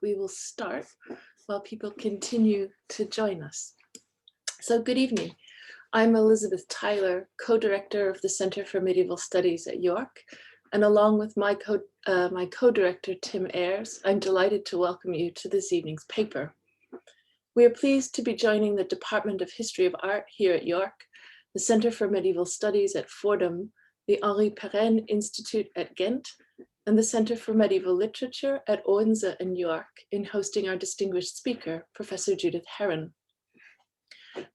we will start while people continue to join us. So good evening. I'm Elizabeth Tyler, co-director of the Center for Medieval Studies at York, and along with my co-director, Tim Ayres, I'm delighted to welcome you to this evening's paper. We are pleased to be joining the Department of History of Art here at York, the Center for Medieval Studies at Fordham, the Henri Perrin Institute at Ghent, and the Center for Medieval Literature at Odense in York in hosting our distinguished speaker, Professor Judith Herrin.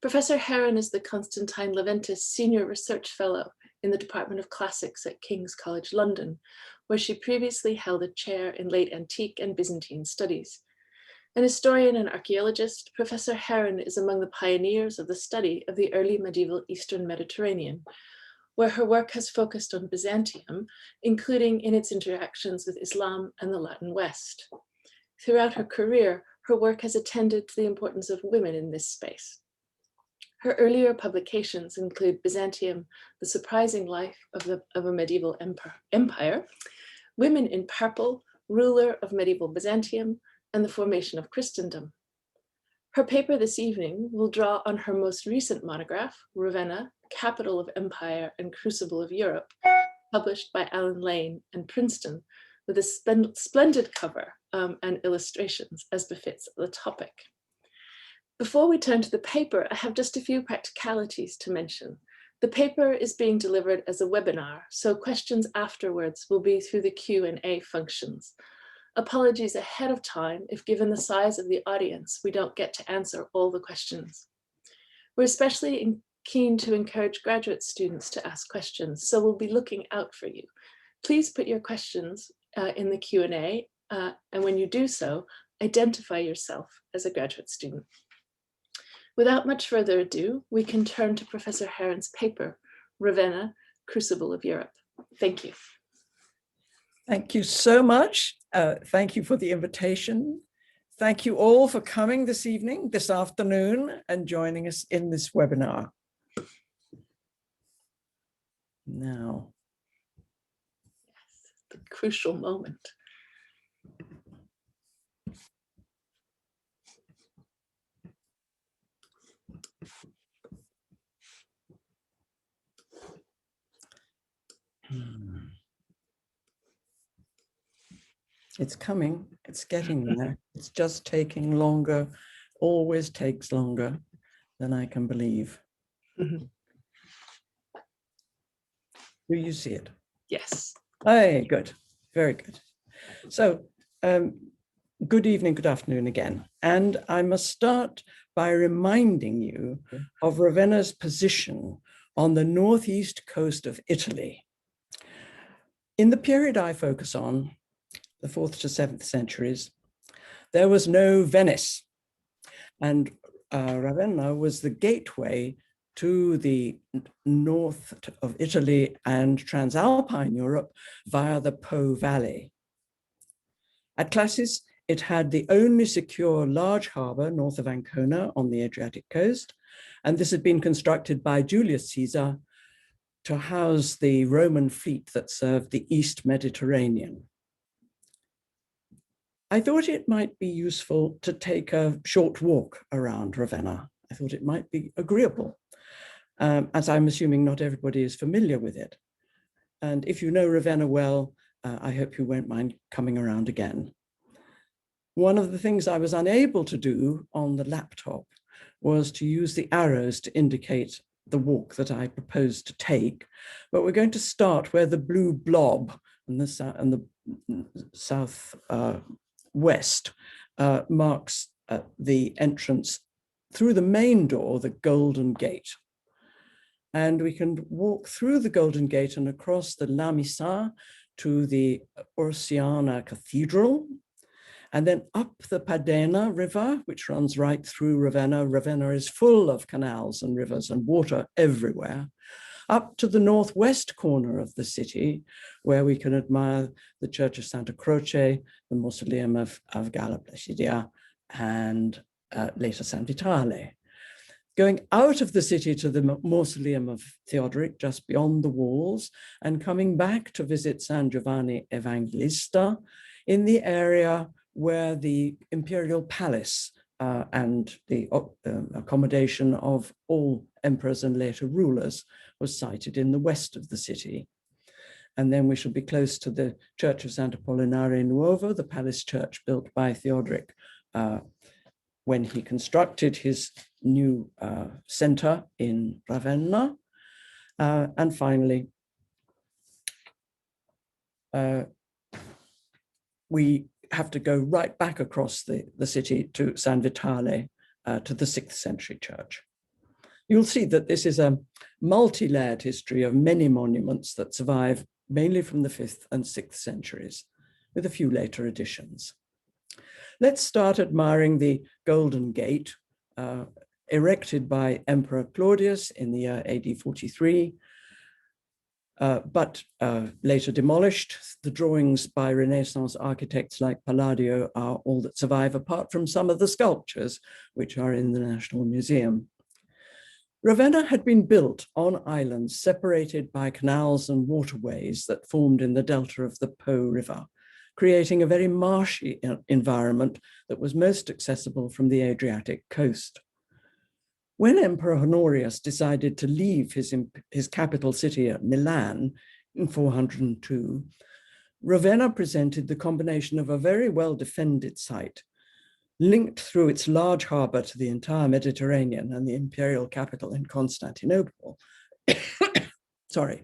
Professor Herrin is the Constantine Leventis Senior Research Fellow in the Department of Classics at King's College London, where she previously held a chair in late antique and Byzantine studies. An historian and archaeologist, Professor Herrin is among the pioneers of the study of the early medieval Eastern Mediterranean, where her work has focused on Byzantium, including in its interactions with Islam and the Latin West. Throughout her career, her work has attended to the importance of women in this space. Her earlier publications include Byzantium, The Surprising Life of a Medieval Empire, Women in Purple, Ruler of Medieval Byzantium, and the Formation of Christendom. Her paper this evening will draw on her most recent monograph, Ravenna, Capital of Empire and Crucible of Europe, published by Alan Lane and Princeton, with a splendid cover and illustrations as befits the topic. Before we turn to the paper, I have just a few practicalities to mention. The paper is being delivered as a webinar, so questions afterwards will be through the Q&A functions. Apologies ahead of time if, given the size of the audience, we don't get to answer all the questions. We're especially keen to encourage graduate students to ask questions, so we'll be looking out for you. Please put your questions in the Q&A, and when you do so, identify yourself as a graduate student. Without much further ado, we can turn to Professor Herrin's paper, Ravenna, Crucible of Europe. Thank you. Thank you so much. Thank you for the invitation. Thank you all for coming this evening, this afternoon, and joining us in this webinar. Now. Yes, the crucial moment. It's coming, it's getting there. It's just taking longer, always takes longer than I can believe. Do you see it? Yes. Hey, good, very good. So, good evening, good afternoon again. And I must start by reminding you of Ravenna's position on the northeast coast of Italy. In the period I focus on, the 4th to 7th centuries, there was no Venice, and Ravenna was the gateway to the north of Italy and Transalpine Europe via the Po Valley. At Clase, it had the only secure large harbor north of Ancona on the Adriatic coast, and this had been constructed by Julius Caesar to house the Roman fleet that served the East Mediterranean. I thought it might be useful to take a short walk around Ravenna. I thought it might be agreeable, as I'm assuming not everybody is familiar with it. And if you know Ravenna well, I hope you won't mind coming around again. One of the things I was unable to do on the laptop was to use the arrows to indicate the walk that I proposed to take, but we're going to start where the blue blob in the south west marks the entrance through the main door, the Golden Gate. And we can walk through the Golden Gate and across the Lamisa to the Orsiana Cathedral, and then up the Padena River, which runs right through Ravenna. Ravenna is full of canals and rivers and water everywhere. Up to the northwest corner of the city, where we can admire the Church of Santa Croce, the Mausoleum of Galla, and later San Vitale. Going out of the city to the Mausoleum of Theodoric, just beyond the walls, and coming back to visit San Giovanni Evangelista in the area where the imperial palace and the accommodation of all emperors and later rulers was sited in the west of the city. And then we shall be close to the Church of Santa Polinare Nuovo, the palace church built by Theodoric when he constructed his new center in Ravenna. And finally, we have to go right back across the city to San Vitale, to the 6th century church. You'll see that this is a multi-layered history of many monuments that survive mainly from the 5th and 6th centuries, with a few later additions. Let's start admiring the Golden Gate, erected by Emperor Claudius in the year AD 43, but later demolished. The drawings by Renaissance architects like Palladio are all that survive, apart from some of the sculptures, which are in the National Museum. Ravenna had been built on islands separated by canals and waterways that formed in the delta of the Po River, creating a very marshy environment that was most accessible from the Adriatic coast. When Emperor Honorius decided to leave his capital city at Milan in 402, Ravenna presented the combination of a very well-defended site, linked through its large harbor to the entire Mediterranean and the imperial capital in Constantinople. Sorry.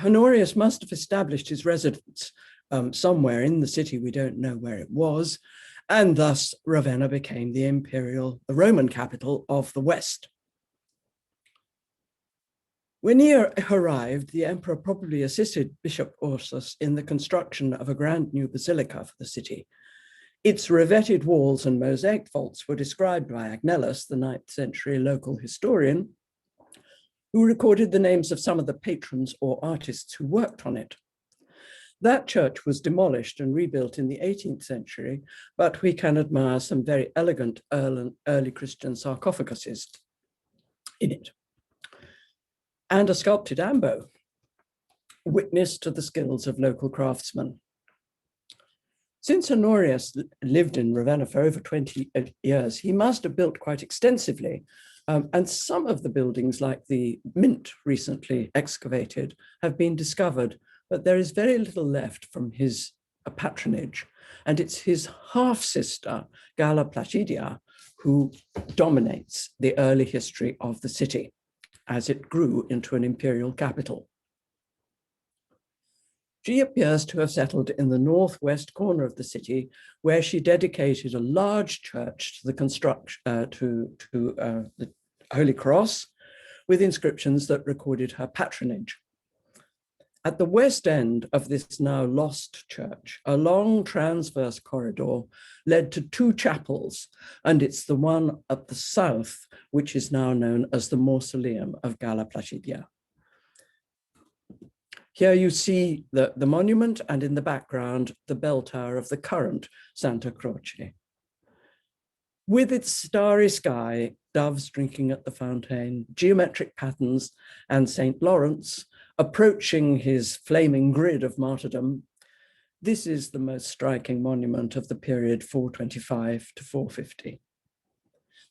Honorius must have established his residence somewhere in the city. We don't know where it was. And thus Ravenna became the Roman capital of the West. When he arrived, the emperor probably assisted Bishop Ursus in the construction of a grand new basilica for the city. Its revetted walls and mosaic vaults were described by Agnellus, the 9th century local historian, who recorded the names of some of the patrons or artists who worked on it. That church was demolished and rebuilt in the 18th century, but we can admire some very elegant early Christian sarcophaguses in it, and a sculpted ambo, witness to the skills of local craftsmen. Since Honorius lived in Ravenna for over 20 years, he must have built quite extensively, and some of the buildings, like the Mint recently excavated, have been discovered, but there is very little left from his patronage. And it's his half-sister, Galla Placidia, who dominates the early history of the city as it grew into an imperial capital. She appears to have settled in the northwest corner of the city, where she dedicated a large church to the the Holy Cross, with inscriptions that recorded her patronage. At the west end of this now lost church, a long transverse corridor led to 2 chapels, and it's the one at the south, which is now known as the Mausoleum of Galla Placidia. Here you see the monument, and in the background, the bell tower of the current Santa Croce. With its starry sky, doves drinking at the fountain, geometric patterns, and St. Lawrence approaching his flaming grid of martyrdom, this is the most striking monument of the period 425 to 450.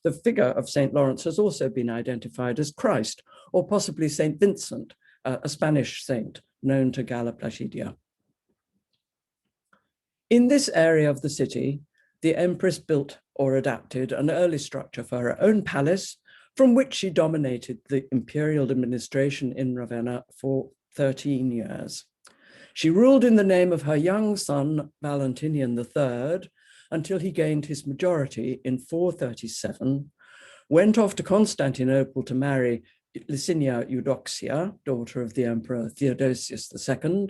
The figure of St. Lawrence has also been identified as Christ, or possibly St. Vincent, a Spanish saint known to Galla Placidia. In this area of the city, the empress built or adapted an early structure for her own palace, from which she dominated the imperial administration in Ravenna for 13 years. She ruled in the name of her young son, Valentinian III, until he gained his majority in 437, went off to Constantinople to marry Licinia Eudoxia, daughter of the Emperor Theodosius II,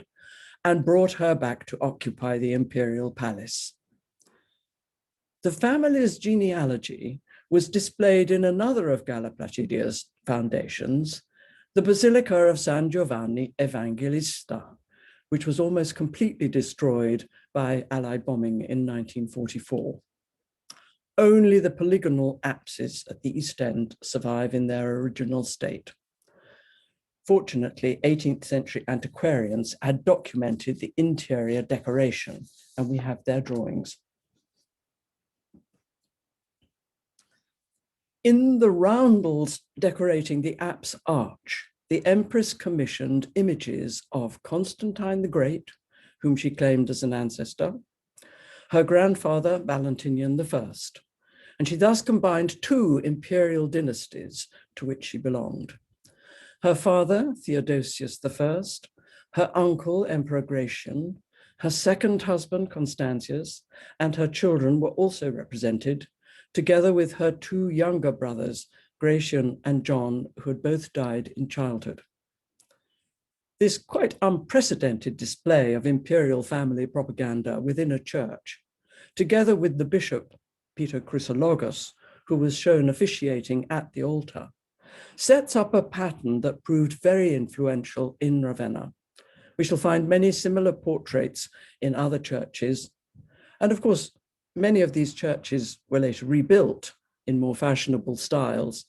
and brought her back to occupy the imperial palace. The family's genealogy was displayed in another of Galla Placidia's foundations, the Basilica of San Giovanni Evangelista, which was almost completely destroyed by Allied bombing in 1944. Only the polygonal apses at the east end survive in their original state. Fortunately, 18th century antiquarians had documented the interior decoration, and we have their drawings. In the roundels decorating the apse arch, the Empress commissioned images of Constantine the Great, whom she claimed as an ancestor, her grandfather, Valentinian I, and she thus combined two imperial dynasties to which she belonged. Her father, Theodosius I, her uncle, Emperor Gratian, her second husband, Constantius, and her children were also represented, together with her two younger brothers, Gratian and John, who had both died in childhood. This quite unprecedented display of imperial family propaganda within a church, together with the bishop, Peter Chrysologus, who was shown officiating at the altar, sets up a pattern that proved very influential in Ravenna. We shall find many similar portraits in other churches. And of course, many of these churches were later rebuilt in more fashionable styles.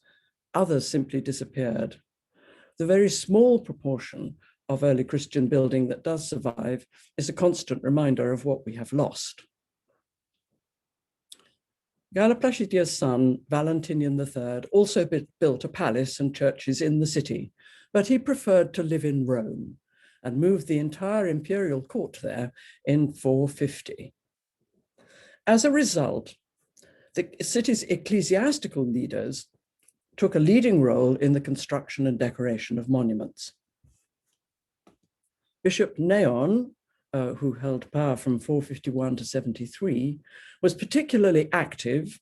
Others simply disappeared. The very small proportion of early Christian building that does survive is a constant reminder of what we have lost. Galla Placitia's son, Valentinian III, also built a palace and churches in the city, but he preferred to live in Rome and moved the entire imperial court there in 450. As a result, the city's ecclesiastical leaders took a leading role in the construction and decoration of monuments. Bishop Neon, who held power from 451 to 73, was particularly active,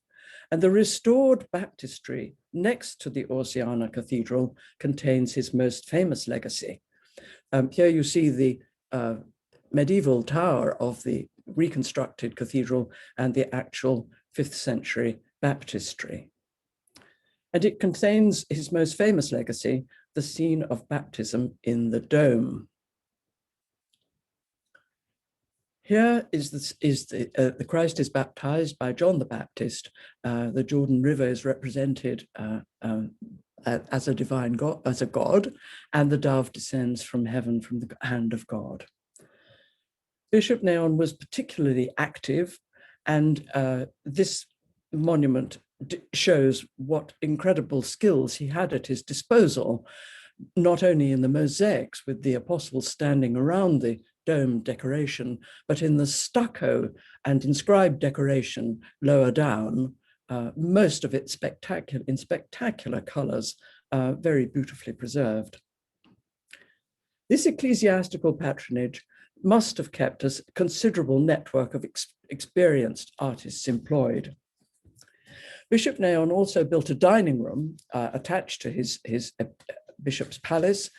and the restored baptistry next to the Orsiana Cathedral contains his most famous legacy. Here you see the medieval tower of the reconstructed cathedral and the actual 5th century baptistry. And it contains his most famous legacy, the scene of baptism in the dome. Here is the Christ is baptized by John the Baptist. The Jordan River is represented as a divine God, as a god, and the dove descends from heaven from the hand of God. Bishop Neon was particularly active, and this monument shows what incredible skills he had at his disposal, not only in the mosaics with the apostles standing around the dome decoration, but in the stucco and inscribed decoration lower down, most of it in spectacular colors, very beautifully preserved. This ecclesiastical patronage must have kept a considerable network of experienced artists employed. Bishop Neon also built a dining room attached to his bishop's palace,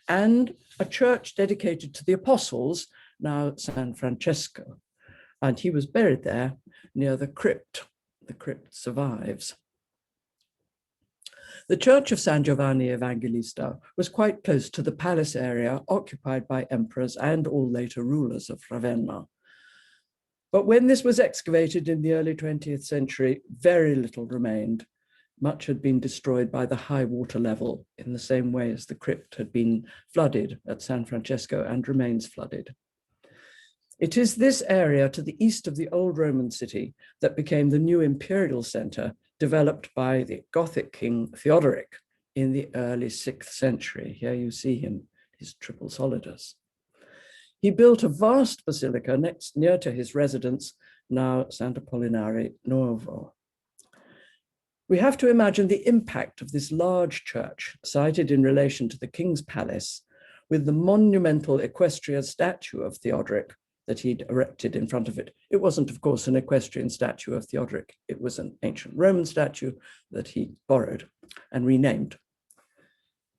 and a church dedicated to the apostles, now San Francesco. And he was buried there near the crypt. The crypt survives. The church of San Giovanni Evangelista was quite close to the palace area occupied by emperors and all later rulers of Ravenna. But when this was excavated in the early 20th century, very little remained. Much had been destroyed by the high water level, in the same way as the crypt had been flooded at San Francesco and remains flooded. It is this area to the east of the old Roman city that became the new Imperial Center, developed by the Gothic king Theodoric in the early 6th century. Here you see him, his triple solidus. He built a vast basilica near to his residence, now Santo Polinare Nuovo. We have to imagine the impact of this large church, sited in relation to the king's palace, with the monumental equestrian statue of Theodoric that he'd erected in front of it. It wasn't, of course, an equestrian statue of Theodoric. It was an ancient Roman statue that he borrowed and renamed.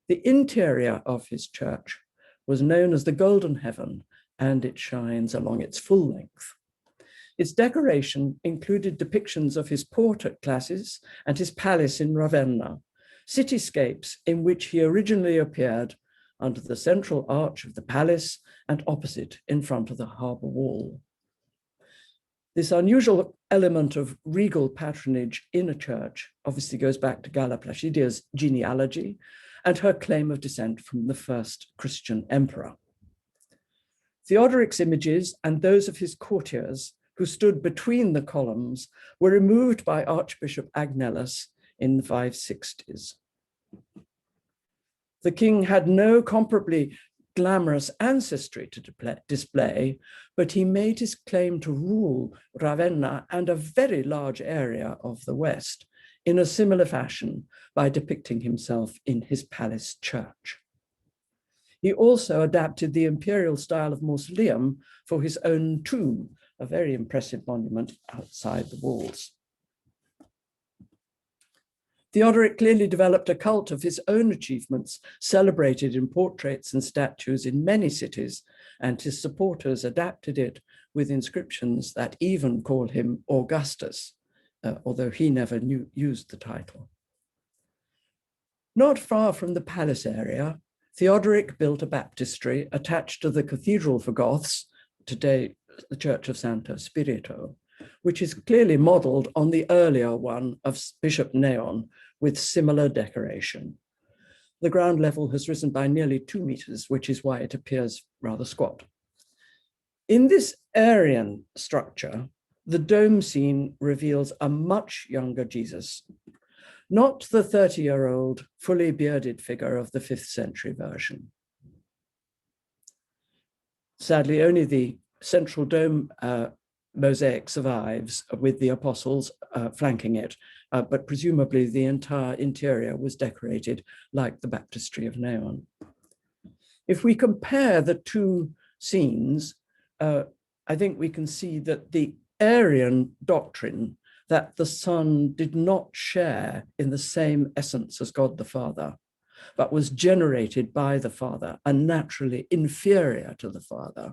The interior of his church was known as the Golden Heaven, and it shines along its full length. Its decoration included depictions of his port at Clase and his palace in Ravenna, cityscapes in which he originally appeared under the central arch of the palace and opposite in front of the harbour wall. This unusual element of regal patronage in a church obviously goes back to Galla Placidia's genealogy and her claim of descent from the first Christian emperor. Theodoric's images and those of his courtiers who stood between the columns were removed by Archbishop Agnellus in the 560s. The king had no comparably glamorous ancestry to display, but he made his claim to rule Ravenna and a very large area of the West in a similar fashion by depicting himself in his palace church. He also adapted the imperial style of mausoleum for his own tomb, a very impressive monument outside the walls. Theodoric clearly developed a cult of his own achievements, celebrated in portraits and statues in many cities, and his supporters adapted it with inscriptions that even call him Augustus, although he never used the title. Not far from the palace area, Theodoric built a baptistery attached to the Cathedral for Goths, today the Church of Santo Espirito, which is clearly modeled on the earlier one of Bishop Neon with similar decoration. The ground level has risen by nearly 2 meters, which is why it appears rather squat. In this Aryan structure, the dome scene reveals a much younger Jesus, not the 30-year-old fully bearded figure of the 5th century version. Sadly, only the central dome mosaic survives with the apostles flanking it, but presumably the entire interior was decorated like the baptistry of Neon. If we compare the two scenes, I think we can see that the Arian doctrine that the Son did not share in the same essence as God the Father, but was generated by the Father and naturally inferior to the Father,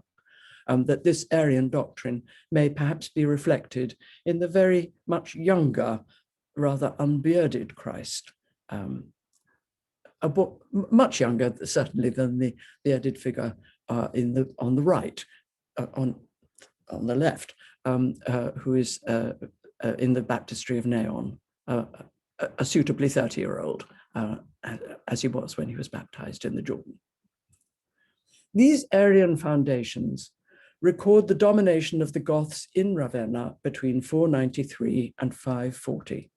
that this Arian doctrine may perhaps be reflected in the very much younger, rather unbearded Christ, much younger certainly than the bearded figure on the right, on the left, who is in the baptistry of Neon, a suitably 30-year-old, as he was when he was baptized in the Jordan. These Arian foundations record the domination of the Goths in Ravenna between 493 and 540.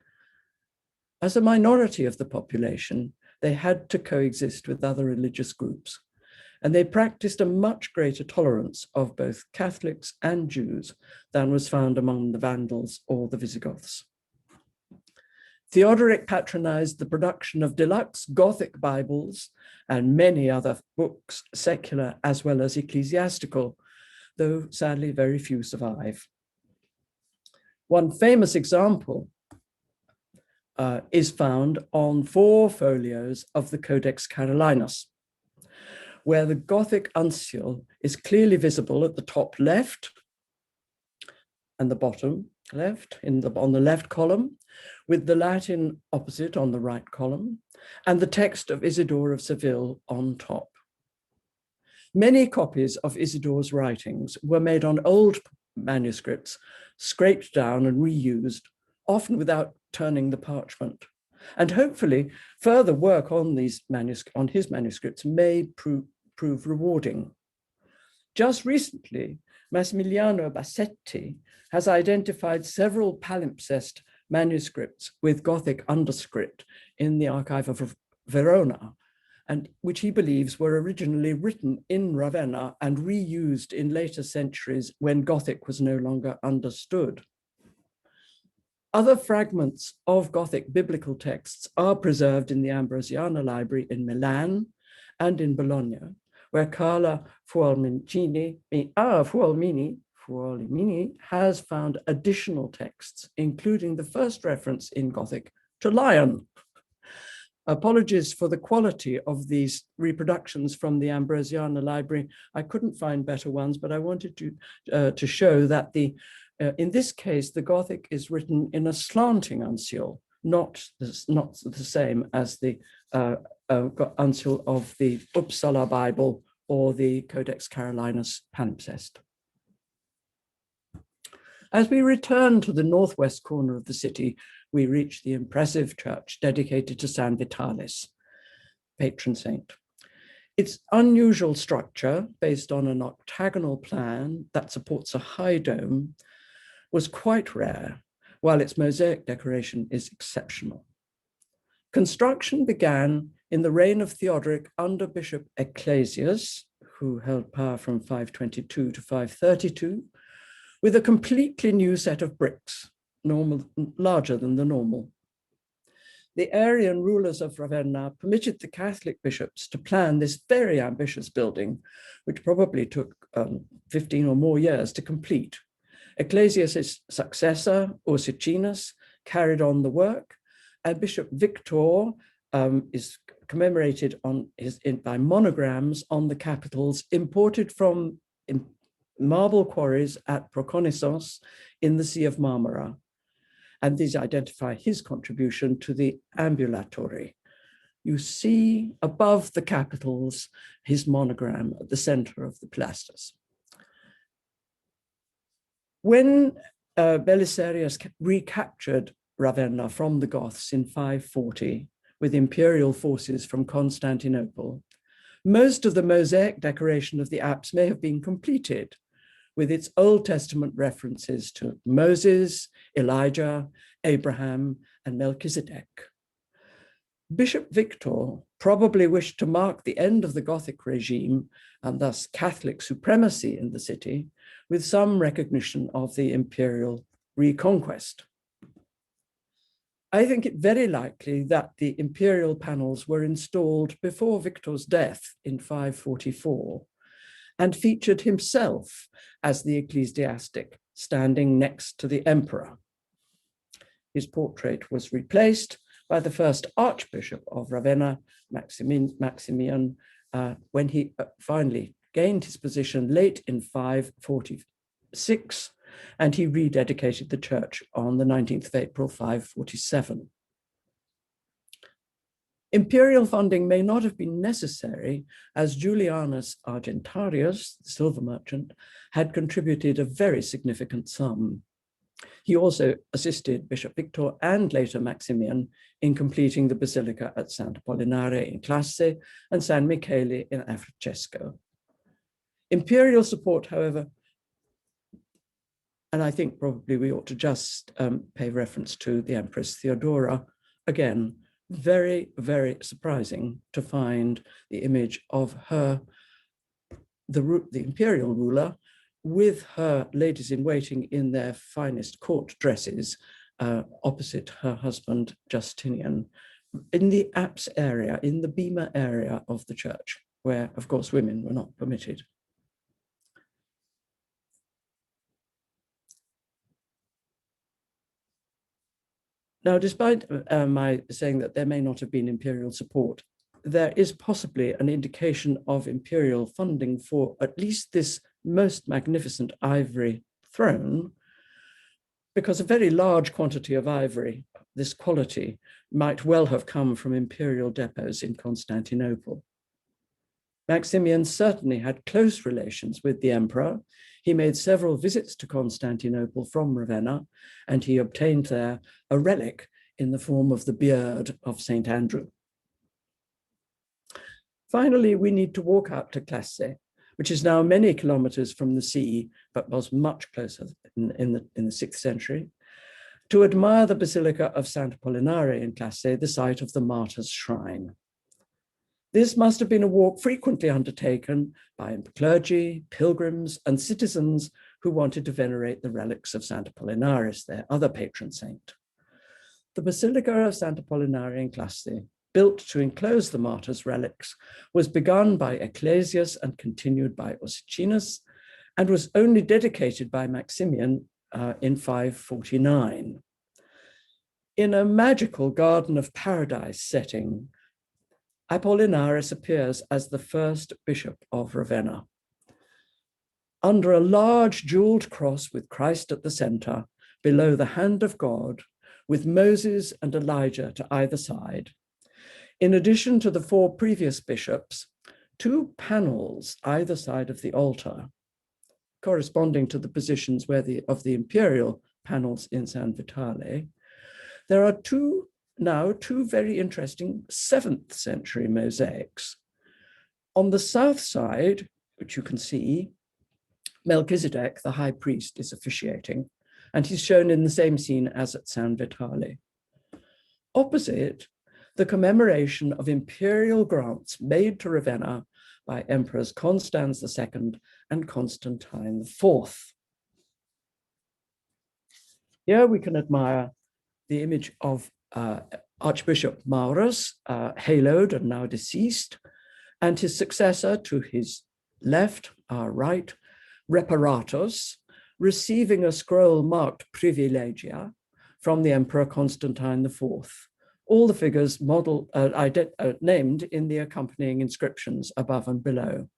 As a minority of the population, they had to coexist with other religious groups, and they practiced a much greater tolerance of both Catholics and Jews than was found among the Vandals or the Visigoths. Theodoric patronized the production of deluxe Gothic Bibles and many other books, secular as well as ecclesiastical, though sadly very few survive. One famous example is found on 4 folios of the Codex Carolinus, where the Gothic uncial is clearly visible at the top left and the bottom left, on the left column, with the Latin opposite on the right column, and the text of Isidore of Seville on top. Many copies of Isidore's writings were made on old manuscripts, scraped down and reused, often without turning the parchment. And hopefully further work on his manuscripts may prove rewarding. Just recently, Massimiliano Bassetti has identified several palimpsest manuscripts with Gothic underscript in the archive of Verona, and which he believes were originally written in Ravenna and reused in later centuries when Gothic was no longer understood. Other fragments of Gothic biblical texts are preserved in the Ambrosiana Library in Milan and in Bologna, where Carla Fuolmini has found additional texts, including the first reference in Gothic to lion. Apologies for the quality of these reproductions from the Ambrosiana Library. I couldn't find better ones, but I wanted to show that in this case, the Gothic is written in a slanting uncial, not the same as the uncial of the Uppsala Bible or the Codex Carolinus palimpsest. As we return to the northwest corner of the city, we reach the impressive church dedicated to San Vitalis, patron saint. Its unusual structure, based on an octagonal plan that supports a high dome, was quite rare, while its mosaic decoration is exceptional. Construction began in the reign of Theodoric under Bishop Ecclesias, who held power from 522 to 532, with a completely new set of bricks, larger than the normal. The Arian rulers of Ravenna permitted the Catholic bishops to plan this very ambitious building, which probably took 15 or more years to complete. Ecclesias' successor, Ursicinus, carried on the work, and Bishop Victor is commemorated by monograms on the capitals imported from marble quarries at Proconnesos in the Sea of Marmara. And these identify his contribution to the ambulatory. You see above the capitals his monogram at the center of the pilasters. When Belisarius recaptured Ravenna from the Goths in 540 with imperial forces from Constantinople, most of the mosaic decoration of the apse may have been completed, with its Old Testament references to Moses, Elijah, Abraham, and Melchizedek. Bishop Victor probably wished to mark the end of the Gothic regime, and thus Catholic supremacy in the city, with some recognition of the imperial reconquest. I think it very likely that the imperial panels were installed before Victor's death in 544, and featured himself as the ecclesiastic standing next to the emperor. His portrait was replaced by the first Archbishop of Ravenna, Maximian, when he finally gained his position late in 546, and he rededicated the church on the 19th of April, 547. Imperial funding may not have been necessary, as Julianus Argentarius, the silver merchant, had contributed a very significant sum. He also assisted Bishop Victor and later Maximian in completing the Basilica at Santo Polinare in Clase and San Michele in Francesco. Imperial support, however, and I think probably we ought to just pay reference to the Empress Theodora, again, very, very surprising to find the image of her, the imperial ruler, with her ladies-in-waiting in their finest court dresses, opposite her husband Justinian, in the apse area, in the bema area of the church, where, of course, women were not permitted. Now, despite my saying that there may not have been imperial support, there is possibly an indication of imperial funding for at least this most magnificent ivory throne, because a very large quantity of ivory, this quality, might well have come from imperial depots in Constantinople. Maximian certainly had close relations with the emperor. He made several visits to Constantinople from Ravenna, and he obtained there a relic in the form of the beard of St. Andrew. Finally, we need to walk out to Clase, which is now many kilometers from the sea, but was much closer in the 6th century, to admire the Basilica of Santo Polinare in Clase, the site of the Martyrs' Shrine. This must have been a walk frequently undertaken by clergy, pilgrims, and citizens who wanted to venerate the relics of Santo Polinaris, their other patron saint. The Basilica of Santo Polinare in Clase, built to enclose the martyrs' relics, was begun by Ecclesias and continued by Ursicinus, and was only dedicated by Maximian in 549. In a magical Garden of Paradise setting, Apollinaris appears as the first bishop of Ravenna. Under a large jeweled cross with Christ at the center, below the hand of God, with Moses and Elijah to either side. In addition to the 4 previous bishops, 2 panels either side of the altar corresponding to the positions of the imperial panels in San Vitale, there are two very interesting 7th century mosaics. On the south side, which you can see, Melchizedek, the high priest, is officiating, and he's shown in the same scene as at San Vitale. Opposite, the commemoration of imperial grants made to Ravenna by Emperors Constans II and Constantine IV. Here we can admire the image of Archbishop Maurus, haloed and now deceased, and his successor to his left, our right, Reparatus, receiving a scroll marked Privilegia from the Emperor Constantine IV. All the figures named in the accompanying inscriptions above and below.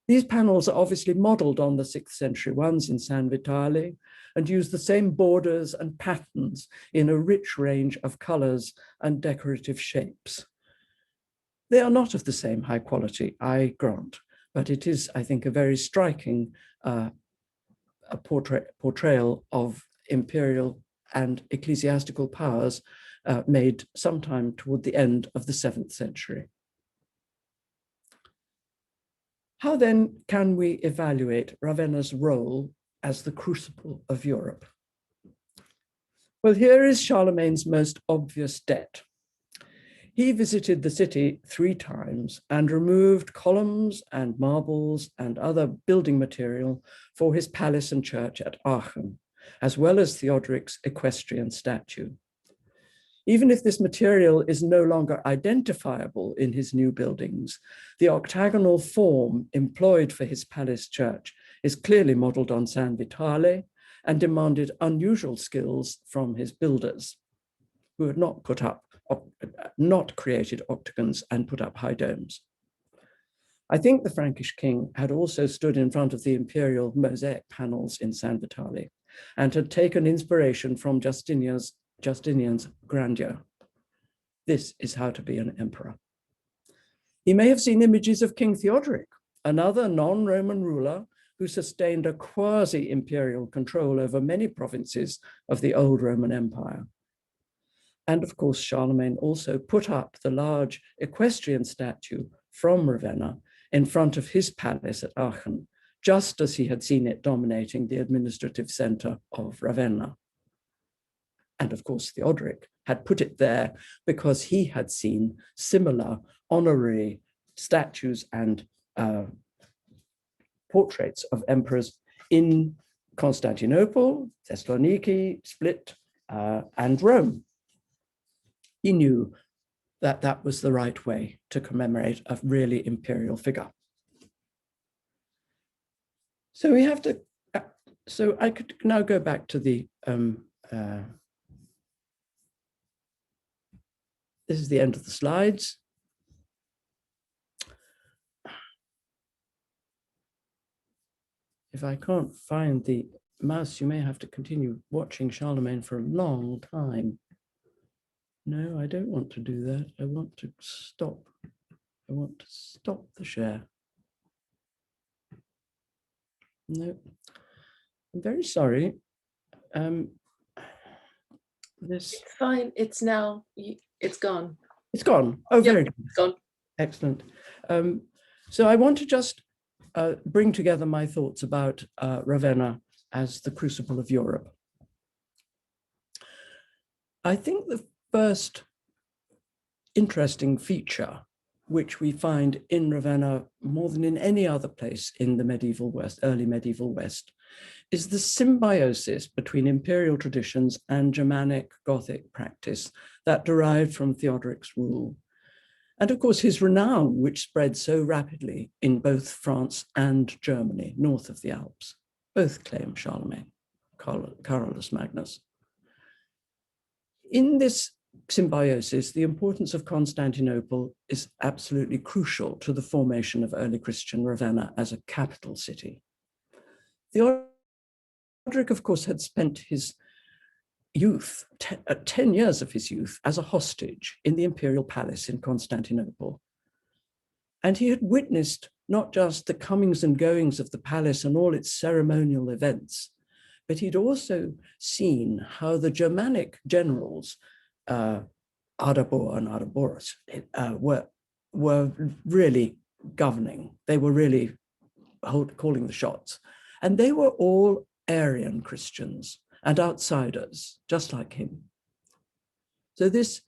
These panels are obviously modeled on the 6th century ones in San Vitale and use the same borders and patterns in a rich range of colors and decorative shapes. They are not of the same high quality, I grant, but it is, I think, a very striking portrayal of imperial and ecclesiastical powers made sometime toward the end of the 7th century. How then can we evaluate Ravenna's role as the crucible of Europe? Well, here is Charlemagne's most obvious debt. He visited the city 3 times and removed columns and marbles and other building material for his palace and church at Aachen, as well as Theodoric's equestrian statue. Even if this material is no longer identifiable in his new buildings, the octagonal form employed for his palace church is clearly modeled on San Vitale and demanded unusual skills from his builders, who had not created octagons and put up high domes. I think the Frankish king had also stood in front of the imperial mosaic panels in San Vitale and had taken inspiration from Justinian's grandeur. This is how to be an emperor. He may have seen images of King Theodoric, another non-Roman ruler who sustained a quasi-imperial control over many provinces of the old Roman Empire. And of course, Charlemagne also put up the large equestrian statue from Ravenna in front of his palace at Aachen, just as he had seen it dominating the administrative center of Ravenna. And of course, Theodoric had put it there because he had seen similar honorary statues and portraits of emperors in Constantinople, Thessaloniki, Split, and Rome. He knew that that was the right way to commemorate a really imperial figure. So we have to, so I could now go back to the, this is the end of the slides. If I can't find the mouse, you may have to continue watching Charlemagne for a long time. No, I don't want to do that. I want to stop. I want to stop the share. No, I'm very sorry. This. It's fine. It's now. It's gone. It's gone. Oh, very good. It's gone. Excellent. So I want to just bring together my thoughts about Ravenna as the crucible of Europe. I think the first interesting feature, which we find in Ravenna more than in any other place in the medieval West, early medieval West, is the symbiosis between imperial traditions and Germanic Gothic practice that derived from Theodoric's rule. And of course, his renown, which spread so rapidly in both France and Germany, north of the Alps. Both claim Charlemagne, Carolus Magnus. In this symbiosis, the importance of Constantinople is absolutely crucial to the formation of early Christian Ravenna as a capital city. Theodoric, of course, had spent his youth, 10 years of his youth, as a hostage in the imperial palace in Constantinople. And he had witnessed not just the comings and goings of the palace and all its ceremonial events, but he'd also seen how the Germanic generals, Ardabor and Ardaborus, were really governing. They were really calling the shots. And they were all Arian Christians and outsiders, just like him. So this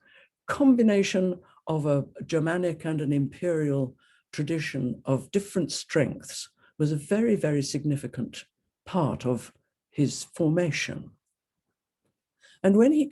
combination of a Germanic and an imperial tradition of different strengths was a very, very significant part of his formation. And when he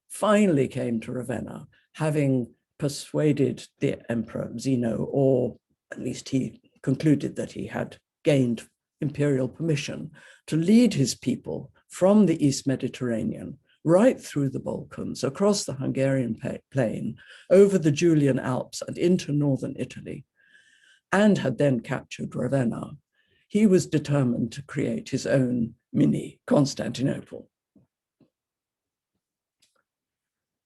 finally came to Ravenna, having persuaded the Emperor Zeno, or at least he concluded that he had gained imperial permission to lead his people from the East Mediterranean right through the Balkans, across the Hungarian plain, over the Julian Alps and into northern Italy, and had then captured Ravenna, he was determined to create his own mini Constantinople.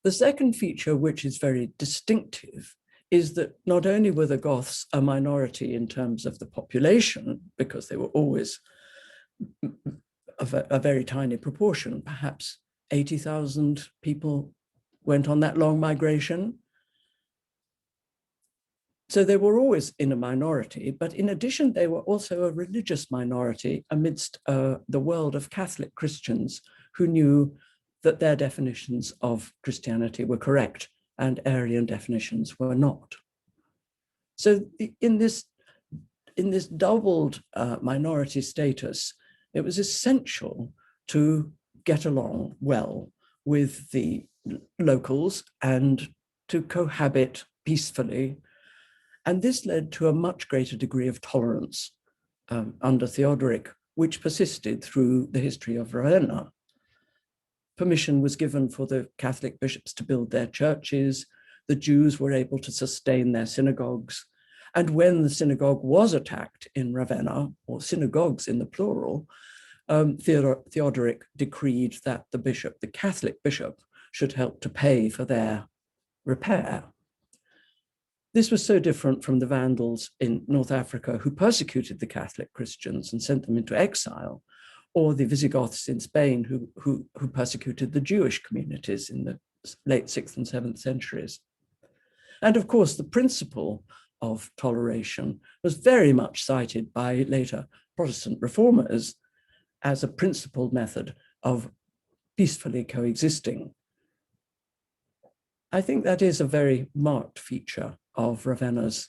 The second feature, which is very distinctive, is that not only were the Goths a minority in terms of the population, because they were always a very tiny proportion, perhaps 80,000 people went on that long migration. So they were always in a minority, but in addition, they were also a religious minority amidst the world of Catholic Christians who knew that their definitions of Christianity were correct and Arian definitions were not. So in this doubled minority status, it was essential to get along well with the locals and to cohabit peacefully. And this led to a much greater degree of tolerance under Theodoric, which persisted through the history of Ravenna. Permission was given for the Catholic bishops to build their churches. The Jews were able to sustain their synagogues. And when the synagogue was attacked in Ravenna, or synagogues in the plural, Theodoric decreed that the Catholic bishop, should help to pay for their repair. This was so different from the Vandals in North Africa, who persecuted the Catholic Christians and sent them into exile, or the Visigoths in Spain, who persecuted the Jewish communities in the late 6th and 7th centuries. And of course, the principle of toleration was very much cited by later Protestant reformers as a principled method of peacefully coexisting. I think that is a very marked feature of Ravenna's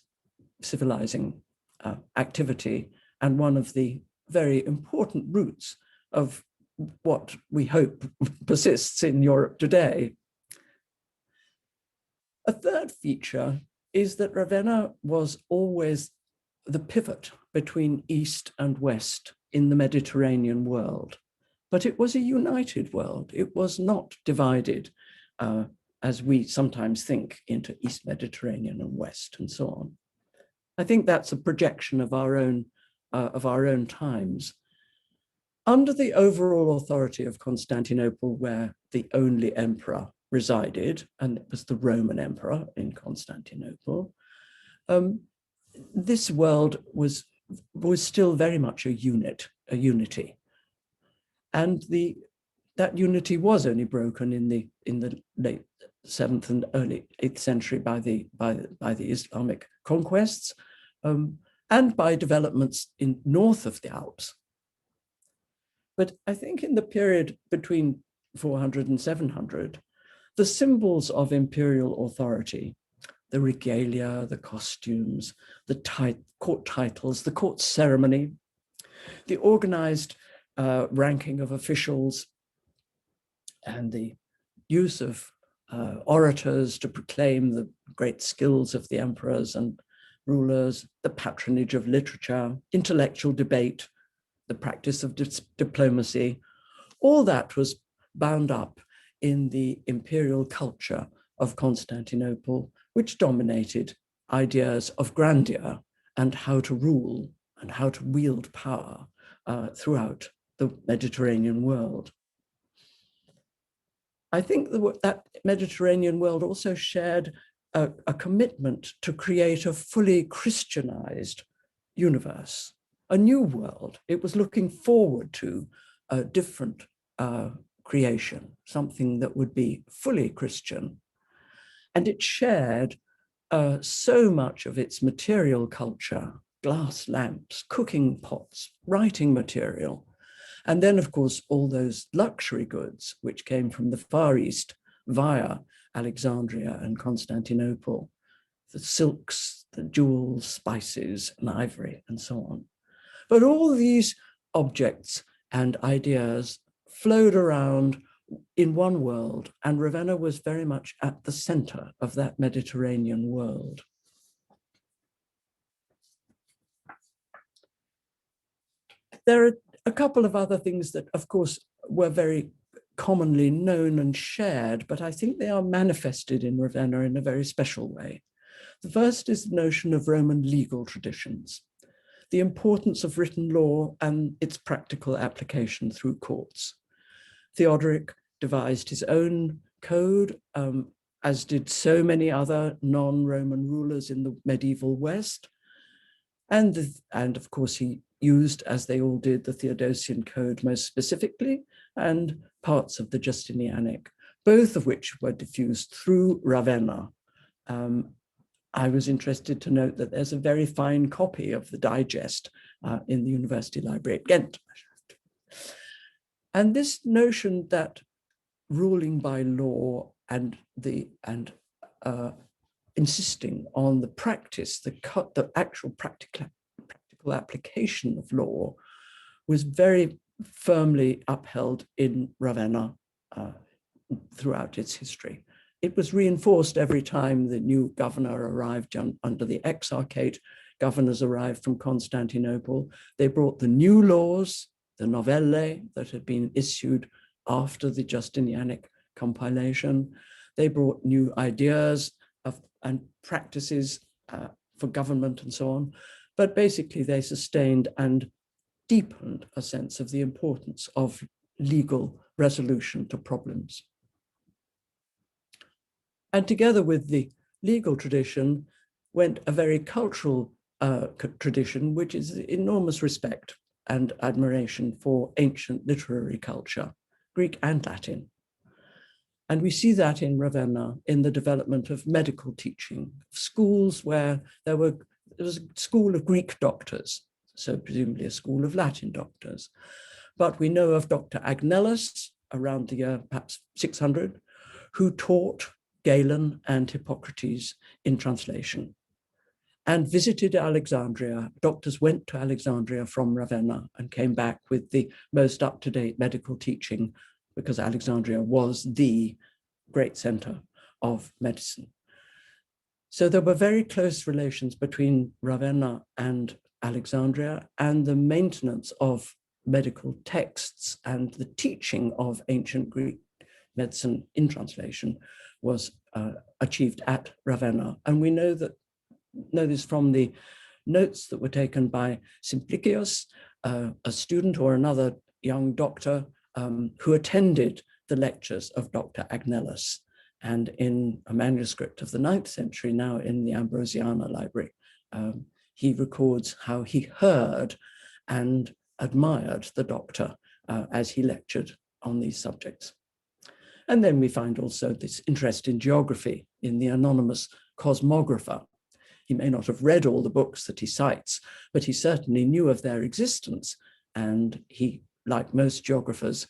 civilizing activity, and one of the very important roots of what we hope persists in Europe today. A third feature is that Ravenna was always the pivot between East and West in the Mediterranean world, but it was a united world. It was not divided as we sometimes think into East Mediterranean and West and so on. I think that's a projection of our own times. Under the overall authority of Constantinople, where the only emperor resided, and it was the Roman emperor in Constantinople, this world was still very much a unity. And that unity was only broken in the late 7th and early 8th century by the Islamic conquests and by developments in north of the Alps. But I think in the period between 400 and 700, the symbols of imperial authority, the regalia, the costumes, the court titles, the court ceremony, the organized ranking of officials, and the use of orators to proclaim the great skills of the emperors and rulers, the patronage of literature, intellectual debate, the practice of diplomacy, all that was bound up in the imperial culture of Constantinople, which dominated ideas of grandeur and how to rule and how to wield power throughout the Mediterranean world. I think that Mediterranean world also shared a commitment to create a fully Christianized universe, a new world. It was looking forward to a different creation, something that would be fully Christian. And it shared so much of its material culture, glass lamps, cooking pots, writing material. And then, of course, all those luxury goods which came from the Far East via Alexandria and Constantinople, the silks, the jewels, spices, and ivory, and so on. But all these objects and ideas flowed around in one world, and Ravenna was very much at the center of that Mediterranean world. There are a couple of other things that, of course, were very commonly known and shared, but I think they are manifested in Ravenna in a very special way. The first is the notion of Roman legal traditions, the importance of written law and its practical application through courts. Theodoric devised his own code, as did so many other non-Roman rulers in the medieval West. And of course, he used, as they all did, the Theodosian code most specifically, and parts of the Justinianic, both of which were diffused through Ravenna. I was interested to note that there's a very fine copy of the digest in the University Library at Ghent. And this notion that ruling by law and insisting on the practice, the actual practical application of law was very firmly upheld in Ravenna throughout its history. It was reinforced every time the new governor arrived under the Exarchate. Governors arrived from Constantinople. They brought the new laws, the novelle that had been issued after the Justinianic compilation. They brought new ideas and practices for government and so on. But basically they sustained and deepened a sense of the importance of legal resolution to problems. And together with the legal tradition went a very cultural tradition, which is enormous respect and admiration for ancient literary culture, Greek and Latin. And we see that in Ravenna in the development of medical teaching, schools where there was a school of Greek doctors, so presumably a school of Latin doctors. But we know of Dr. Agnellus around the year perhaps 600, who taught Galen and Hippocrates in translation and visited Alexandria. Doctors went to Alexandria from Ravenna and came back with the most up-to-date medical teaching, because Alexandria was the great center of medicine. So there were very close relations between Ravenna and Alexandria, and the maintenance of medical texts and the teaching of ancient Greek medicine in translation was achieved at Ravenna. And we know this from the notes that were taken by Simplicius, a student or another young doctor who attended the lectures of Dr. Agnellus, and in a manuscript of the 9th century, now in the Ambrosiana Library, he records how he heard and admired the doctor as he lectured on these subjects. And then we find also this interest in geography in the anonymous cosmographer. He may not have read all the books that he cites, but he certainly knew of their existence. And he, like most geographers,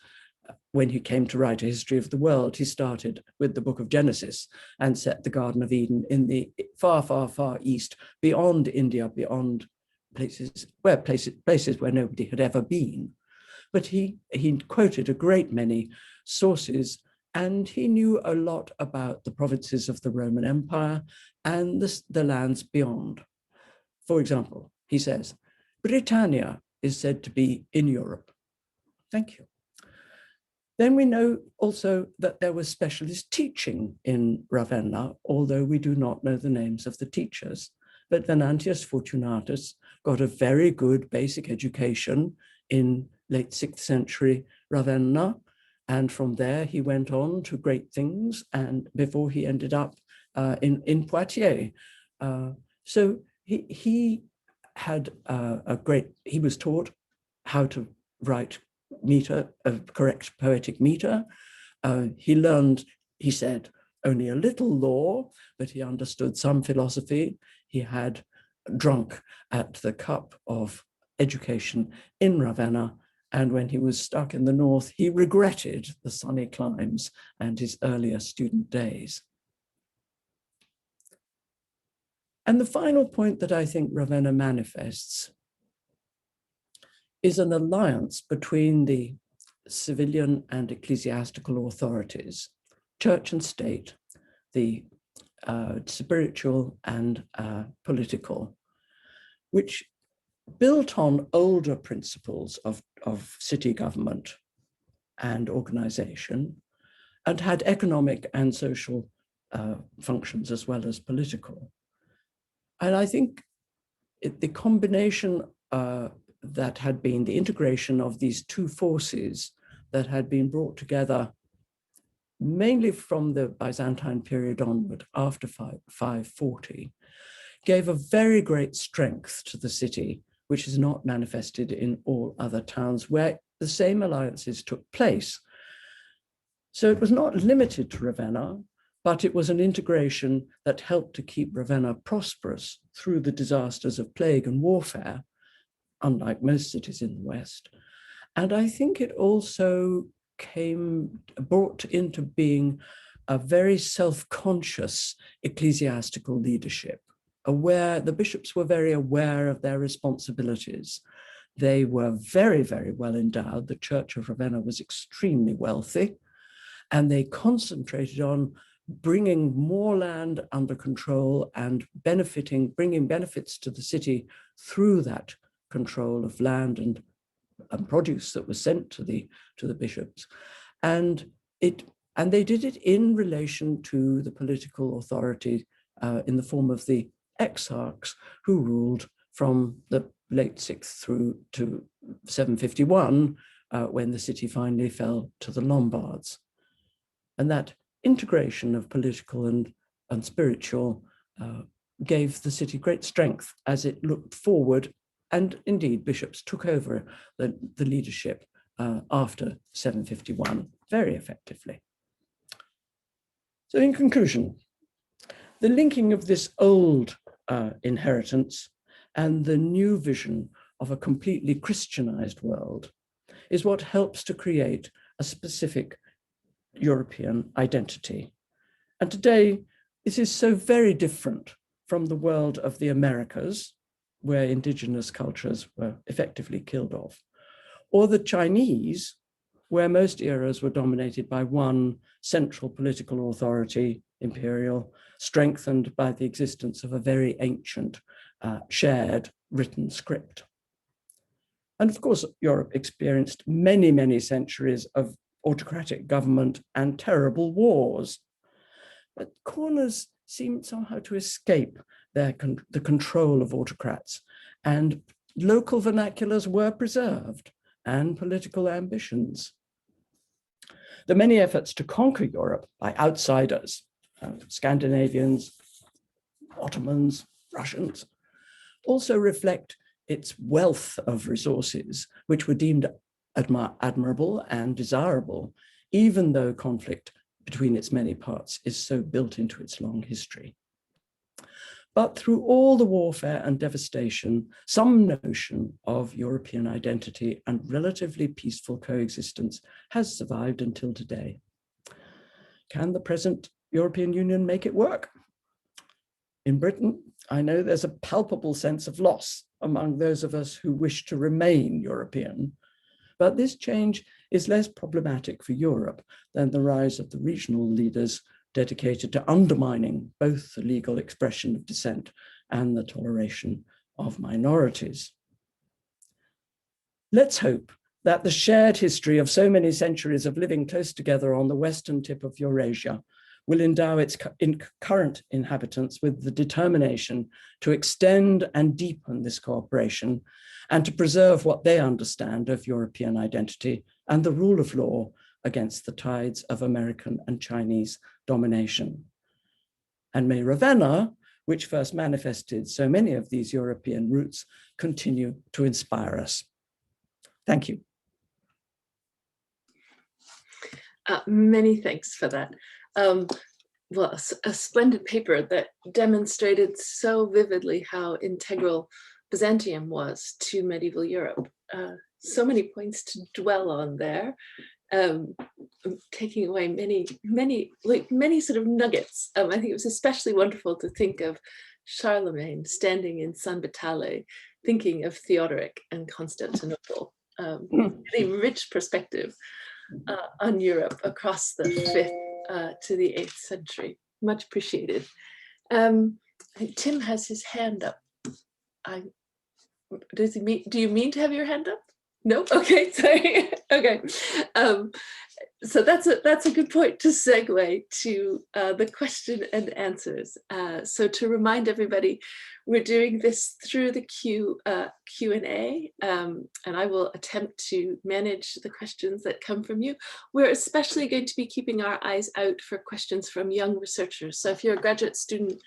when he came to write a history of the world, he started with the book of Genesis and set the Garden of Eden in the far, far, far east, beyond India, beyond places where nobody had ever been. But he quoted a great many sources, and he knew a lot about the provinces of the Roman Empire and the lands beyond. For example, he says, Britannia is said to be in Europe. Thank you. Then we know also that there was specialist teaching in Ravenna, although we do not know the names of the teachers. But Venantius Fortunatus got a very good basic education in late 6th century Ravenna. And from there, he went on to great things, and before he ended up in Poitiers. So he had he was taught how to write meter, correct poetic meter. He learned, he said, only a little law, but he understood some philosophy. He had drunk at the cup of education in Ravenna, and when he was stuck in the north, he regretted the sunny climes and his earlier student days. And the final point that I think Ravenna manifests is an alliance between the civilian and ecclesiastical authorities, church and state, the spiritual and political, which built on older principles of city government and organization, and had economic and social functions as well as political. And I think the combination that had been the integration of these two forces that had been brought together mainly from the Byzantine period onward, after 540, gave a very great strength to the city, which is not manifested in all other towns where the same alliances took place. So it was not limited to Ravenna, but it was an integration that helped to keep Ravenna prosperous through the disasters of plague and warfare, unlike most cities in the West. And I think it also brought into being a very self-conscious ecclesiastical leadership. The bishops were very aware of their responsibilities. They were very, very well endowed. The Church of Ravenna was extremely wealthy, and they concentrated on bringing more land under control and bringing benefits to the city through that control of land and produce that was sent to the bishops. And they did it in relation to the political authority in the form of the exarchs who ruled from the late 6th through to 751, when the city finally fell to the Lombards. And that integration of political and spiritual gave the city great strength as it looked forward. And indeed, bishops took over the leadership after 751 very effectively. So in conclusion, the linking of this old inheritance and the new vision of a completely Christianized world is what helps to create a specific European identity. And today, this is so very different from the world of the Americas, where indigenous cultures were effectively killed off, or the Chinese, where most eras were dominated by one central political authority, imperial, strengthened by the existence of a very ancient shared written script. And of course, Europe experienced many, many centuries of autocratic government and terrible wars. But corners seemed somehow to escape the control of autocrats, and local vernaculars were preserved and political ambitions. The many efforts to conquer Europe by outsiders, Scandinavians, Ottomans, Russians, also reflect its wealth of resources, which were deemed admirable and desirable, even though conflict between its many parts is so built into its long history. But through all the warfare and devastation, some notion of European identity and relatively peaceful coexistence has survived until today. Can the present European Union make it work? In Britain, I know there's a palpable sense of loss among those of us who wish to remain European, but this change is less problematic for Europe than the rise of the regional leaders dedicated to undermining both the legal expression of dissent and the toleration of minorities. Let's hope that the shared history of so many centuries of living close together on the western tip of Eurasia will endow its current inhabitants with the determination to extend and deepen this cooperation and to preserve what they understand of European identity and the rule of law against the tides of American and Chinese domination. And may Ravenna, which first manifested so many of these European roots, continue to inspire us. Thank you. Many thanks for that. Well, a splendid paper that demonstrated so vividly how integral Byzantium was to medieval Europe. So many points to dwell on there, taking away many sort of nuggets. I think it was especially wonderful to think of Charlemagne standing in San Vitale, thinking of Theodoric and Constantinople. Really rich perspective on Europe across the 5th to the 8th century. Much appreciated. I think Tim has his hand up. Do you mean to have your hand up? No? Okay, sorry. Okay. So that's a good point to segue to the question and answers. So to remind everybody, we're doing this through the Q&A, and I will attempt to manage the questions that come from you. We're especially going to be keeping our eyes out for questions from young researchers. So if you're a graduate student,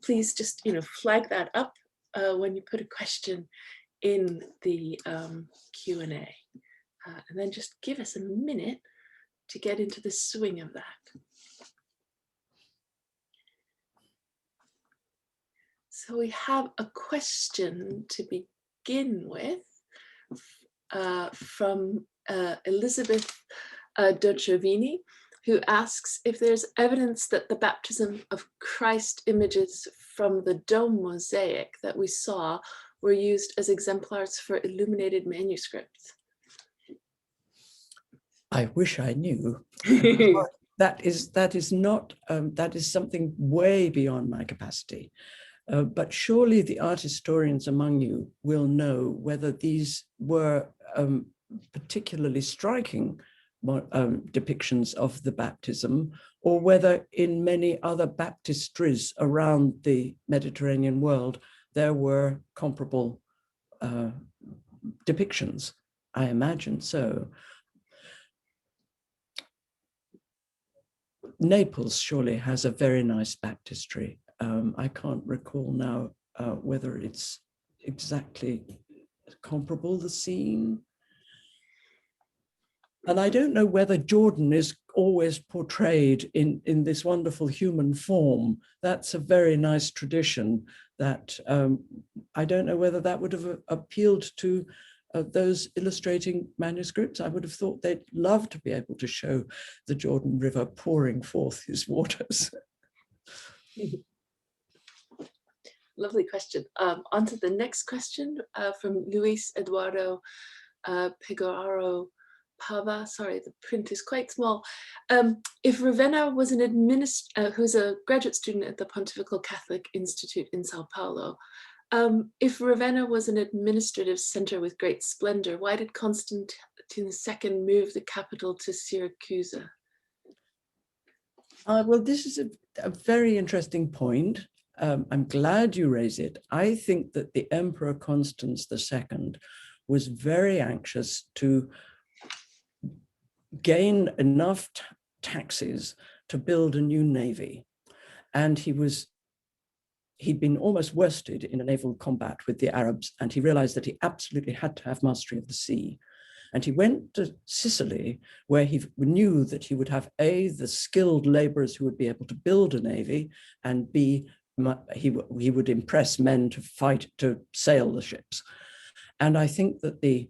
please just flag that up when you put a question in the Q&A. And then just give us a minute to get into the swing of that. So we have a question to begin with from Elizabeth Docciavini, who asks if there's evidence that the baptism of Christ images from the dome mosaic that we saw were used as exemplars for illuminated manuscripts. I wish I knew. That is something way beyond my capacity. But surely the art historians among you will know whether these were particularly striking depictions of the baptism, or whether in many other baptistries around the Mediterranean world there were comparable depictions. I imagine so. Naples surely has a very nice baptistry. I can't recall now whether it's exactly comparable, the scene. And I don't know whether Jordan is always portrayed in this wonderful human form. That's a very nice tradition that I don't know whether that would have appealed to those illustrating manuscripts. I would have thought they'd love to be able to show the Jordan River pouring forth his waters. Lovely question. On to the next question from Luis Eduardo Pegoraro Pava. Sorry, the print is quite small. If Ravenna was who's a graduate student at the Pontifical Catholic Institute in Sao Paulo, if Ravenna was an administrative center with great splendor, why did Constantine II move the capital to Syracuse? Well, this is a very interesting point. I'm glad you raise it. I think that the Emperor Constans II was very anxious to gain enough taxes to build a new navy. And he'd been almost worsted in a naval combat with the Arabs, and he realized that he absolutely had to have mastery of the sea. And he went to Sicily, where he knew that he would have A, the skilled laborers who would be able to build a navy, and B, he would impress men to sail the ships. And I think that the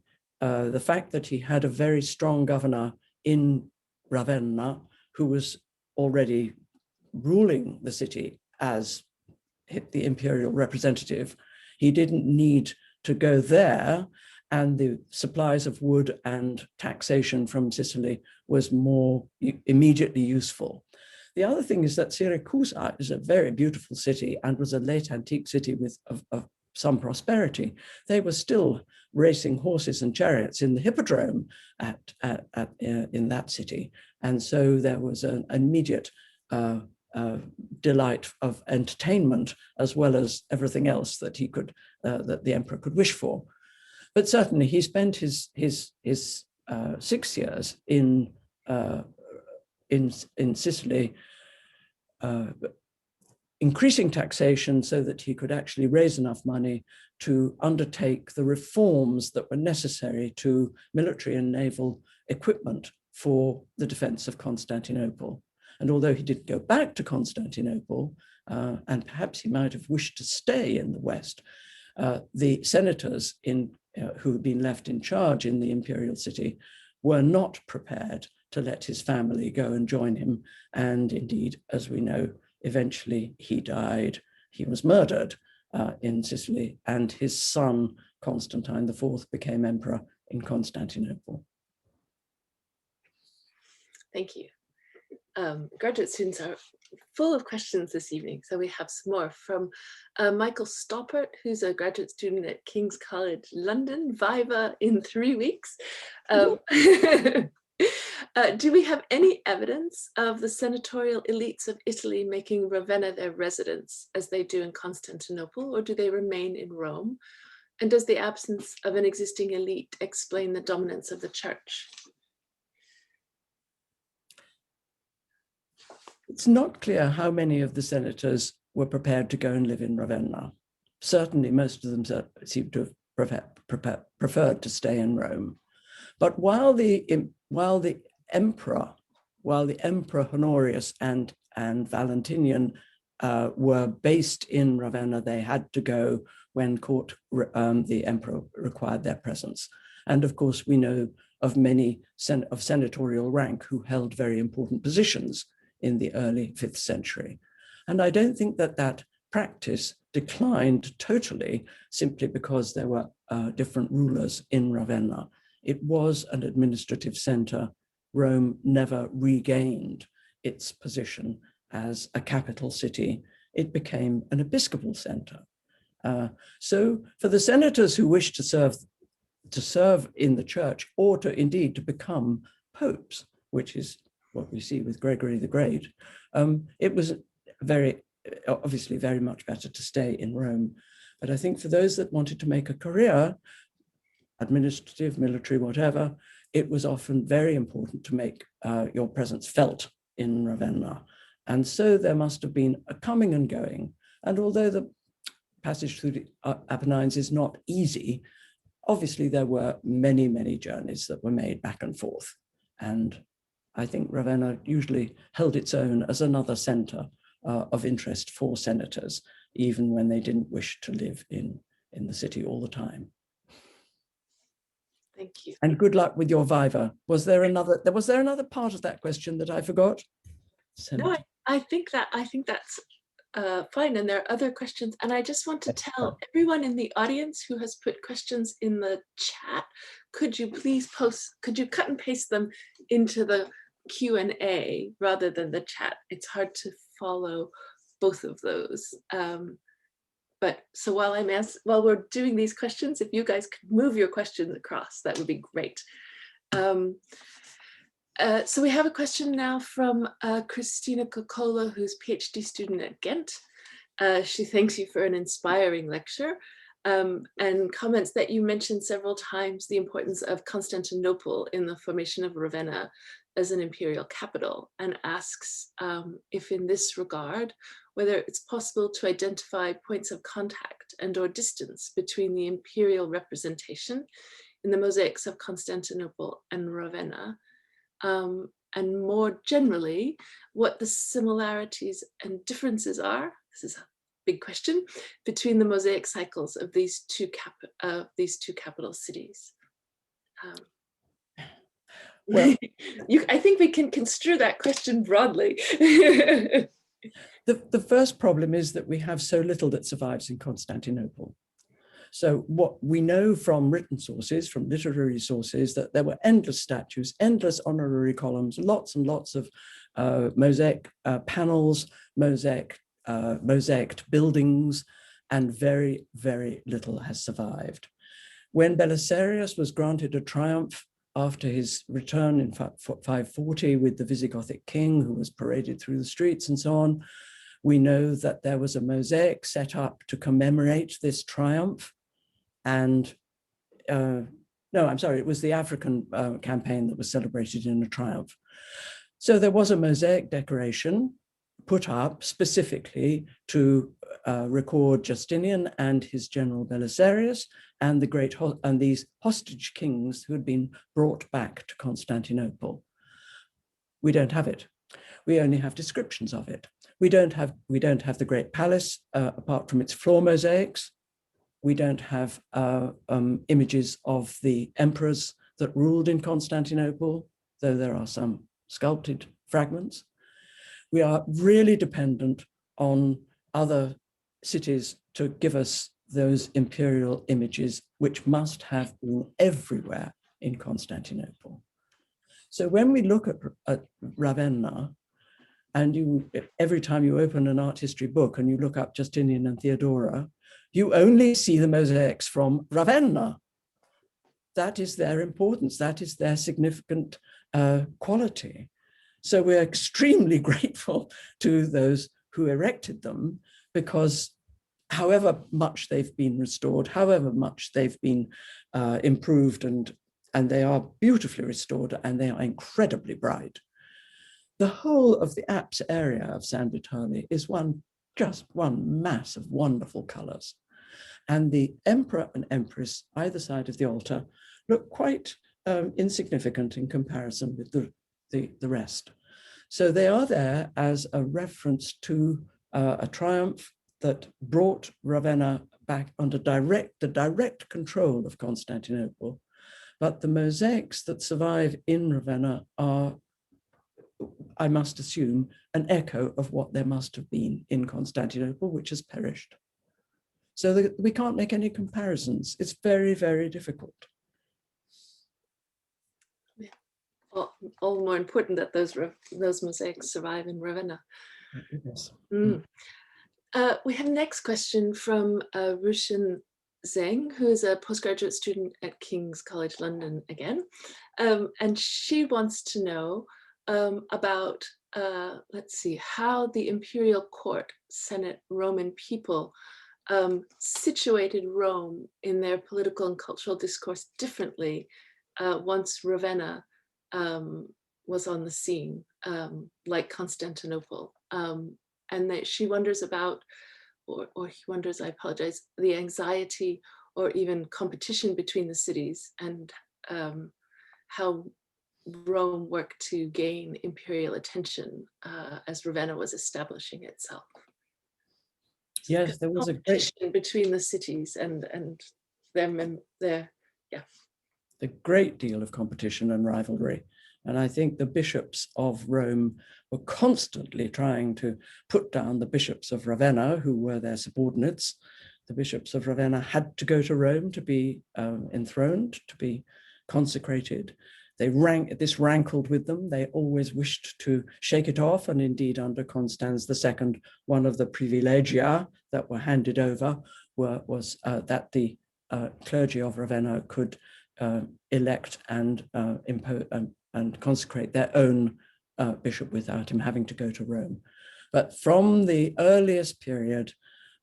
fact that he had a very strong governor in Ravenna, who was already ruling the city as the imperial representative, he didn't need to go there, and the supplies of wood and taxation from Sicily was more immediately useful. The other thing is that Syracuse is a very beautiful city and was a late antique city with of some prosperity. They were still racing horses and chariots in the hippodrome in that city. And so there was an immediate delight of entertainment, as well as everything else that that the emperor could wish for. But certainly he spent his 6 years in Sicily, increasing taxation so that he could actually raise enough money to undertake the reforms that were necessary to military and naval equipment for the defense of Constantinople. And although he did go back to Constantinople, and perhaps he might have wished to stay in the West, the senators who had been left in charge in the imperial city were not prepared to let his family go and join him. And indeed, as we know, eventually he died. He was murdered in Sicily, and his son, Constantine IV, became emperor in Constantinople. Thank you. Graduate students are full of questions this evening, so we have some more from Michael Stoppert, who's a graduate student at King's College London, Viva in 3 weeks. Do we have any evidence of the senatorial elites of Italy making Ravenna their residence as they do in Constantinople, or do they remain in Rome? And does the absence of an existing elite explain the dominance of the church? It's not clear how many of the senators were prepared to go and live in Ravenna. Certainly, most of them seem to have preferred to stay in Rome. But while the emperor Honorius and Valentinian were based in Ravenna, they had to go when the emperor required their presence. And of course, we know of many of senatorial rank who held very important positions in the early 5th century. And I don't think that practice declined totally simply because there were different rulers in Ravenna. It was an administrative center. Rome never regained its position as a capital city. It became an episcopal center. So for the senators who wished to serve in the church, or indeed to become popes, which is what we see with Gregory the Great, it was obviously very much better to stay in Rome. But I think for those that wanted to make a career, administrative, military, whatever, it was often very important to make your presence felt in Ravenna. And so there must have been a coming and going. And although the passage through the Apennines is not easy, obviously there were many, many journeys that were made back and forth. And I think Ravenna usually held its own as another center of interest for senators, even when they didn't wish to live in the city all the time. Thank you. And good luck with your Viva. Was there another part of that question that I forgot? No, I think that's fine. And there are other questions. And I just want to tell everyone in the audience who has put questions in the chat, could you please could you cut and paste them into the Q&A rather than the chat? It's hard to follow both of those. But so while we're doing these questions, if you guys could move your questions across, that would be great. So we have a question now from Christina Cocola, who's PhD student at Ghent. She thanks you for an inspiring lecture and comments that you mentioned several times the importance of Constantinople in the formation of Ravenna as an imperial capital, and asks if in this regard, whether it's possible to identify points of contact and or distance between the imperial representation in the mosaics of Constantinople and Ravenna, and more generally, what the similarities and differences are, this is a big question, between the mosaic cycles of these two capital cities. Well, I think we can construe that question broadly. The first problem is that we have so little that survives in Constantinople. So what we know from written sources, from literary sources, that there were endless statues, endless honorary columns, lots and lots of mosaic panels, mosaicked buildings, and very, very little has survived. When Belisarius was granted a triumph after his return in 540 with the Visigothic king, who was paraded through the streets and so on, we know that there was a mosaic set up to commemorate this triumph. And no, I'm sorry, it was the African campaign that was celebrated in a triumph. So there was a mosaic decoration put up specifically to record Justinian and his general Belisarius and these hostage kings who had been brought back to Constantinople. We don't have it. We only have descriptions of it. We don't have the great palace apart from its floor mosaics. We don't have images of the emperors that ruled in Constantinople, though there are some sculpted fragments. We are really dependent on other cities to give us those imperial images, which must have been everywhere in Constantinople. So when we look at Ravenna, and every time you open an art history book and you look up Justinian and Theodora, you only see the mosaics from Ravenna. That is their importance. That is their significant quality. So we're extremely grateful to those who erected them, because however much they've been restored, however much they've been improved, and they are beautifully restored and they are incredibly bright. The whole of the apse area of San Vitale is just one mass of wonderful colors. And the emperor and empress either side of the altar look quite insignificant in comparison with the rest. So they are there as a reference to a triumph that brought Ravenna back under the direct control of Constantinople. But the mosaics that survive in Ravenna are, I must assume, an echo of what there must have been in Constantinople, which has perished. So we can't make any comparisons. It's very, very difficult. Yeah. All more important that those mosaics survive in Ravenna. Yes. We have a next question from Rushan Zheng, who is a postgraduate student at King's College London again. And she wants to know about, let's see, how the imperial court, Senate, Roman people situated Rome in their political and cultural discourse differently once Ravenna was on the scene, like Constantinople. And that she wonders about, or he wonders, I apologize, the anxiety or even competition between the cities, and how Rome worked to gain imperial attention as Ravenna was establishing itself. Yes, there was a great competition between the cities and their a great deal of competition and rivalry. And I think the bishops of Rome were constantly trying to put down the bishops of Ravenna, who were their subordinates. The bishops of Ravenna had to go to Rome to be enthroned, to be consecrated. This rankled with them. They always wished to shake it off. And indeed, under Constans II, one of the privilegia that were handed over was that the clergy of Ravenna could elect and impose and consecrate their own bishop without him having to go to Rome. But from the earliest period,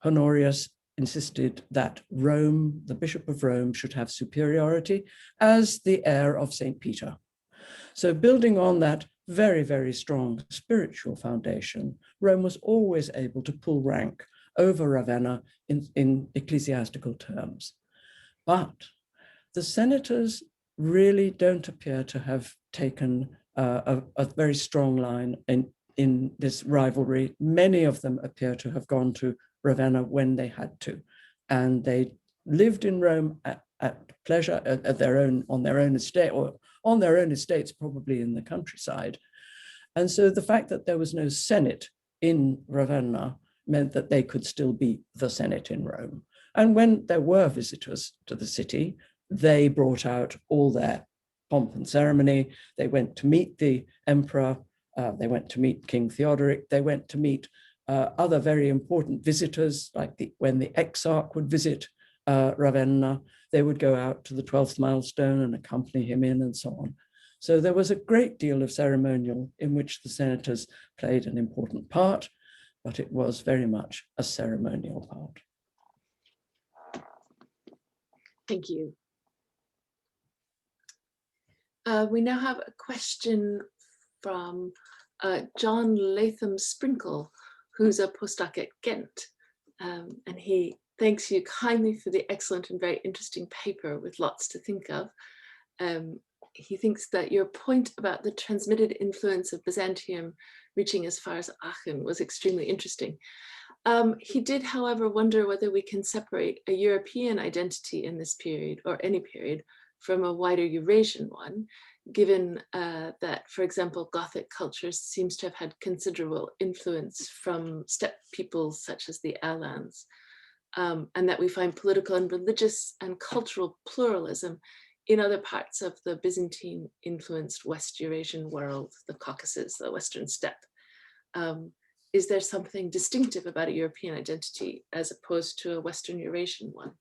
Honorius insisted that Rome, the Bishop of Rome, should have superiority as the heir of St. Peter. So building on that very, very strong spiritual foundation, Rome was always able to pull rank over Ravenna in ecclesiastical terms. But the senators really don't appear to have taken a very strong line in this rivalry. Many of them appear to have gone to Ravenna when they had to, and they lived in Rome at pleasure on their own estate, or on their own estates, probably in the countryside. And so the fact that there was no Senate in Ravenna meant that they could still be the Senate in Rome. And when there were visitors to the city, they brought out all their pomp and ceremony. They went to meet the emperor. They went to meet King Theodoric. They went to meet other very important visitors, like when the exarch would visit Ravenna, they would go out to the 12th milestone and accompany him in, and so on. So there was a great deal of ceremonial in which the senators played an important part, but it was very much a ceremonial part. Thank you. We now have a question from John Latham Sprinkle, who's a postdoc at Ghent. And he thanks you kindly for the excellent and very interesting paper with lots to think of. He thinks that your point about the transmitted influence of Byzantium reaching as far as Aachen was extremely interesting. He did, however, wonder whether we can separate a European identity in this period, or any period, from a wider Eurasian one, given that, for example, Gothic culture seems to have had considerable influence from steppe peoples such as the Alans, and that we find political and religious and cultural pluralism in other parts of the Byzantine-influenced West Eurasian world, the Caucasus, the Western steppe. Is there something distinctive about a European identity as opposed to a Western Eurasian one?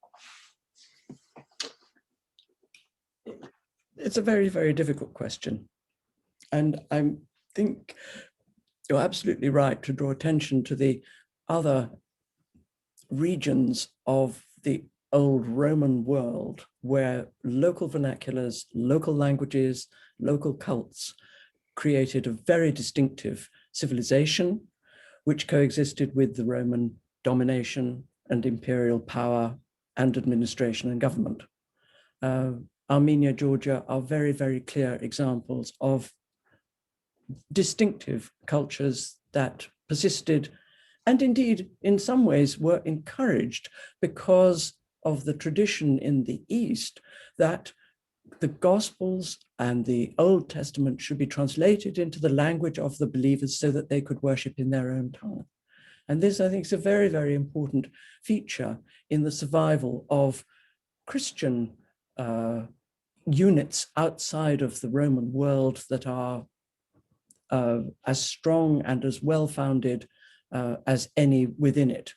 It's a very, very difficult question. And I think you're absolutely right to draw attention to the other regions of the old Roman world where local vernaculars, local languages, local cults created a very distinctive civilization, which coexisted with the Roman domination and imperial power and administration and government. Armenia, Georgia are very, very clear examples of distinctive cultures that persisted and indeed in some ways were encouraged because of the tradition in the East that the Gospels and the Old Testament should be translated into the language of the believers so that they could worship in their own tongue. And this, I think, is a very, very important feature in the survival of Christian units outside of the Roman world that are as strong and as well-founded as any within it.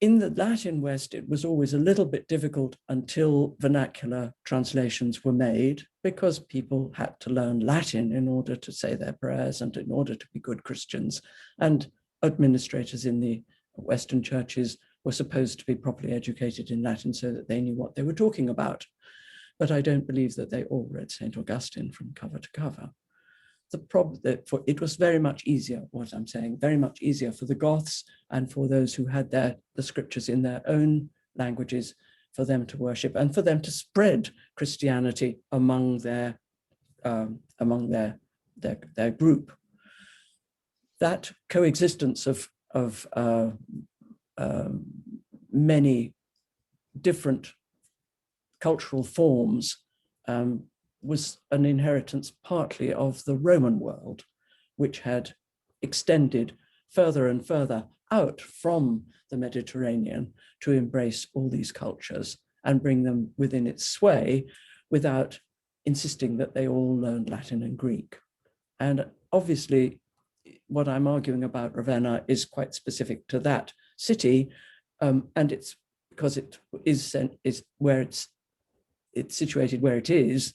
In the Latin West, it was always a little bit difficult until vernacular translations were made because people had to learn Latin in order to say their prayers and in order to be good Christians. And administrators in the Western churches were supposed to be properly educated in Latin so that they knew what they were talking about. But I don't believe that they all read St. Augustine from cover to cover. The problem that it was very much easier, what I'm saying, very much easier for the Goths and for those who had the scriptures in their own languages for them to worship and for them to spread Christianity among their group. That coexistence of many different cultural forms was an inheritance partly of the Roman world, which had extended further and further out from the Mediterranean to embrace all these cultures and bring them within its sway without insisting that they all learned Latin and Greek. And obviously, what I'm arguing about Ravenna is quite specific to that city, and it's because it is where it's situated where it is.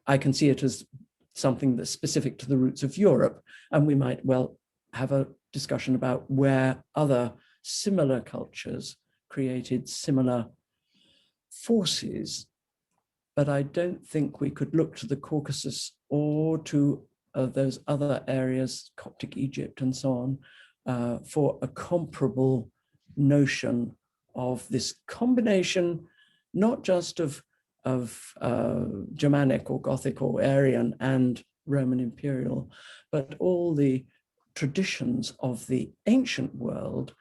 I can see it as something that's specific to the roots of Europe, and we might well have a discussion about where other similar cultures created similar forces. But I don't think we could look to the Caucasus or to those other areas, Coptic Egypt and so on, for a comparable notion of this combination, not just of Germanic or Gothic or Aryan and Roman Imperial, but all the traditions of the ancient world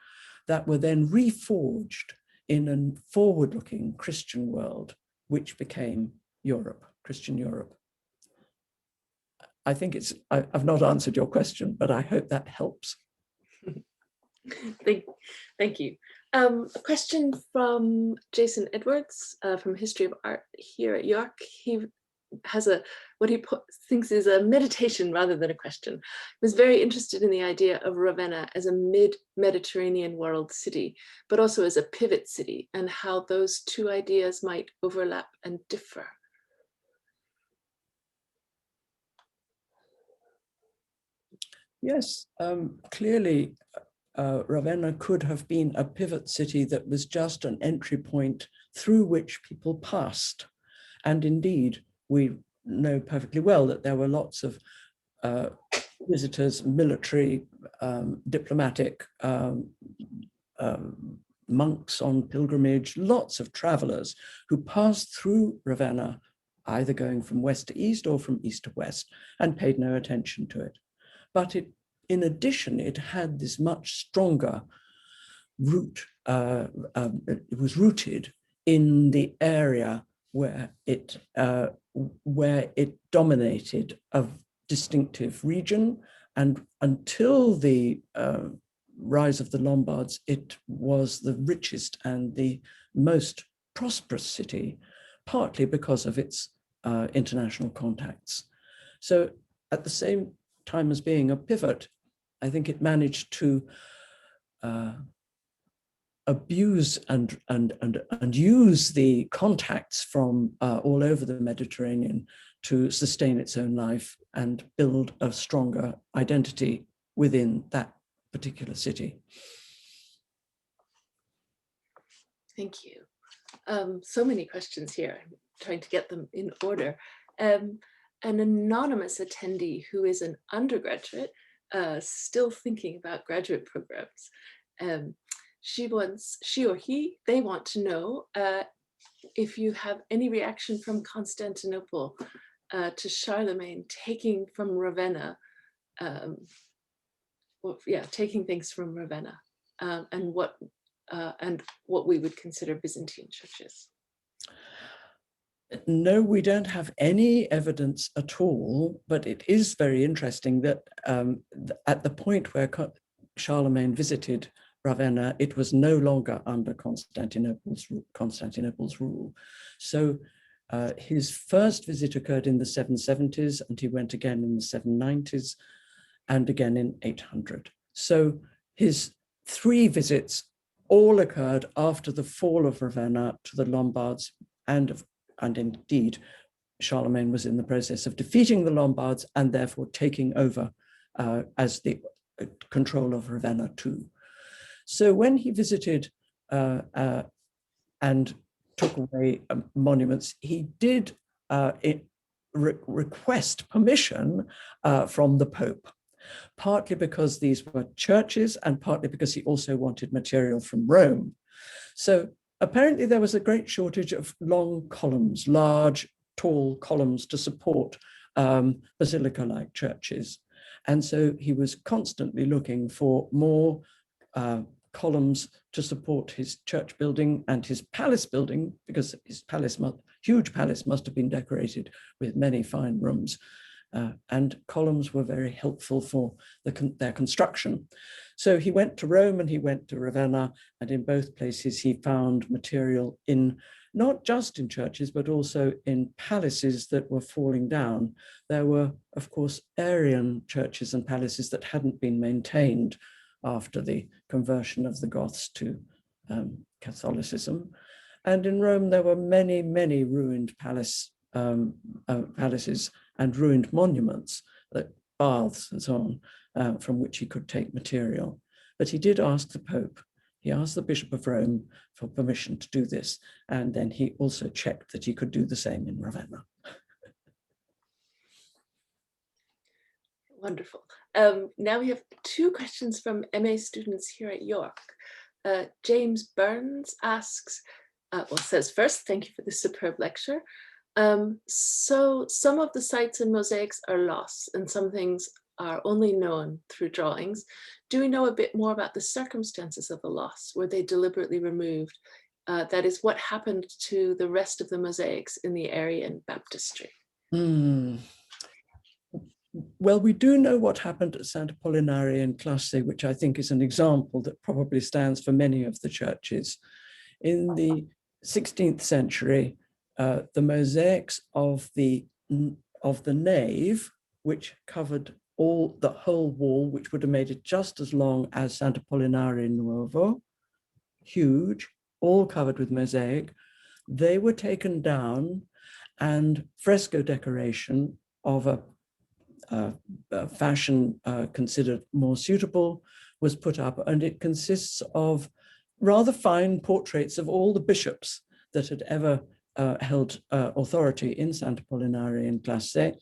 that were then reforged in a forward-looking Christian world, which became Europe, Christian Europe. I think I've not answered your question, but I hope that helps. Thank you. A question from Jason Edwards from History of Art here at York. He has what he thinks is a meditation rather than a question. He was very interested in the idea of Ravenna as a mid-Mediterranean world city, but also as a pivot city, and how those two ideas might overlap and differ. Yes, clearly Ravenna could have been a pivot city that was just an entry point through which people passed. And indeed, we know perfectly well that there were lots of visitors, military, diplomatic, monks on pilgrimage, lots of travelers who passed through Ravenna, either going from west to east or from east to west, and paid no attention to it. But in addition, it had this much stronger root. It was rooted in the area where it dominated a distinctive region, and until the rise of the Lombards, it was the richest and the most prosperous city, partly because of its international contacts. So at the same time as being a pivot, I think it managed to abuse and use the contacts from all over the Mediterranean to sustain its own life and build a stronger identity within that particular city. Thank you. So many questions here. I'm trying to get them in order. An anonymous attendee who is an undergraduate, still thinking about graduate programs. She or he, they want to know if you have any reaction from Constantinople to Charlemagne taking from Ravenna, taking things from Ravenna, and what we would consider Byzantine churches. No, we don't have any evidence at all, but it is very interesting that at the point where Charlemagne visited Ravenna, it was no longer under Constantinople's rule. So his first visit occurred in the 770s, and he went again in the 790s, and again in 800. So his 3 visits all occurred after the fall of Ravenna to the Lombards, and indeed, Charlemagne was in the process of defeating the Lombards and therefore taking over as the control of Ravenna too. So when he visited and took away monuments, he did request permission from the Pope, partly because these were churches and partly because he also wanted material from Rome. So apparently there was a great shortage of long columns, large, tall columns to support basilica-like churches. And so he was constantly looking for more columns to support his church building and his palace building, because his huge palace must have been decorated with many fine rooms. And columns were very helpful for their construction. So he went to Rome and he went to Ravenna, and in both places he found material in not just in churches, but also in palaces that were falling down. There were, of course, Arian churches and palaces that hadn't been maintained after the conversion of the Goths to Catholicism. And in Rome, there were many, many ruined palaces and ruined monuments, like baths and so on, from which he could take material. But he did ask the Pope, he asked the Bishop of Rome for permission to do this. And then he also checked that he could do the same in Ravenna. Wonderful. Now we have 2 questions from MA students here at York. James Burns asks, says first, thank you for the superb lecture. So some of the sites and mosaics are lost and some things are only known through drawings. Do we know a bit more about the circumstances of the loss? Were they deliberately removed? That is, what happened to the rest of the mosaics in the Arian baptistry? Well, we do know what happened at Santo Polinare in Clase, which I think is an example that probably stands for many of the churches. In the 16th century, the mosaics of the nave, which covered the whole wall, which would have made it just as long as Santo Polinare Nuovo, huge, all covered with mosaic, they were taken down, and fresco decoration of a fashion considered more suitable was put up, and it consists of rather fine portraits of all the bishops that had ever held authority in Santo Polinare and Clase,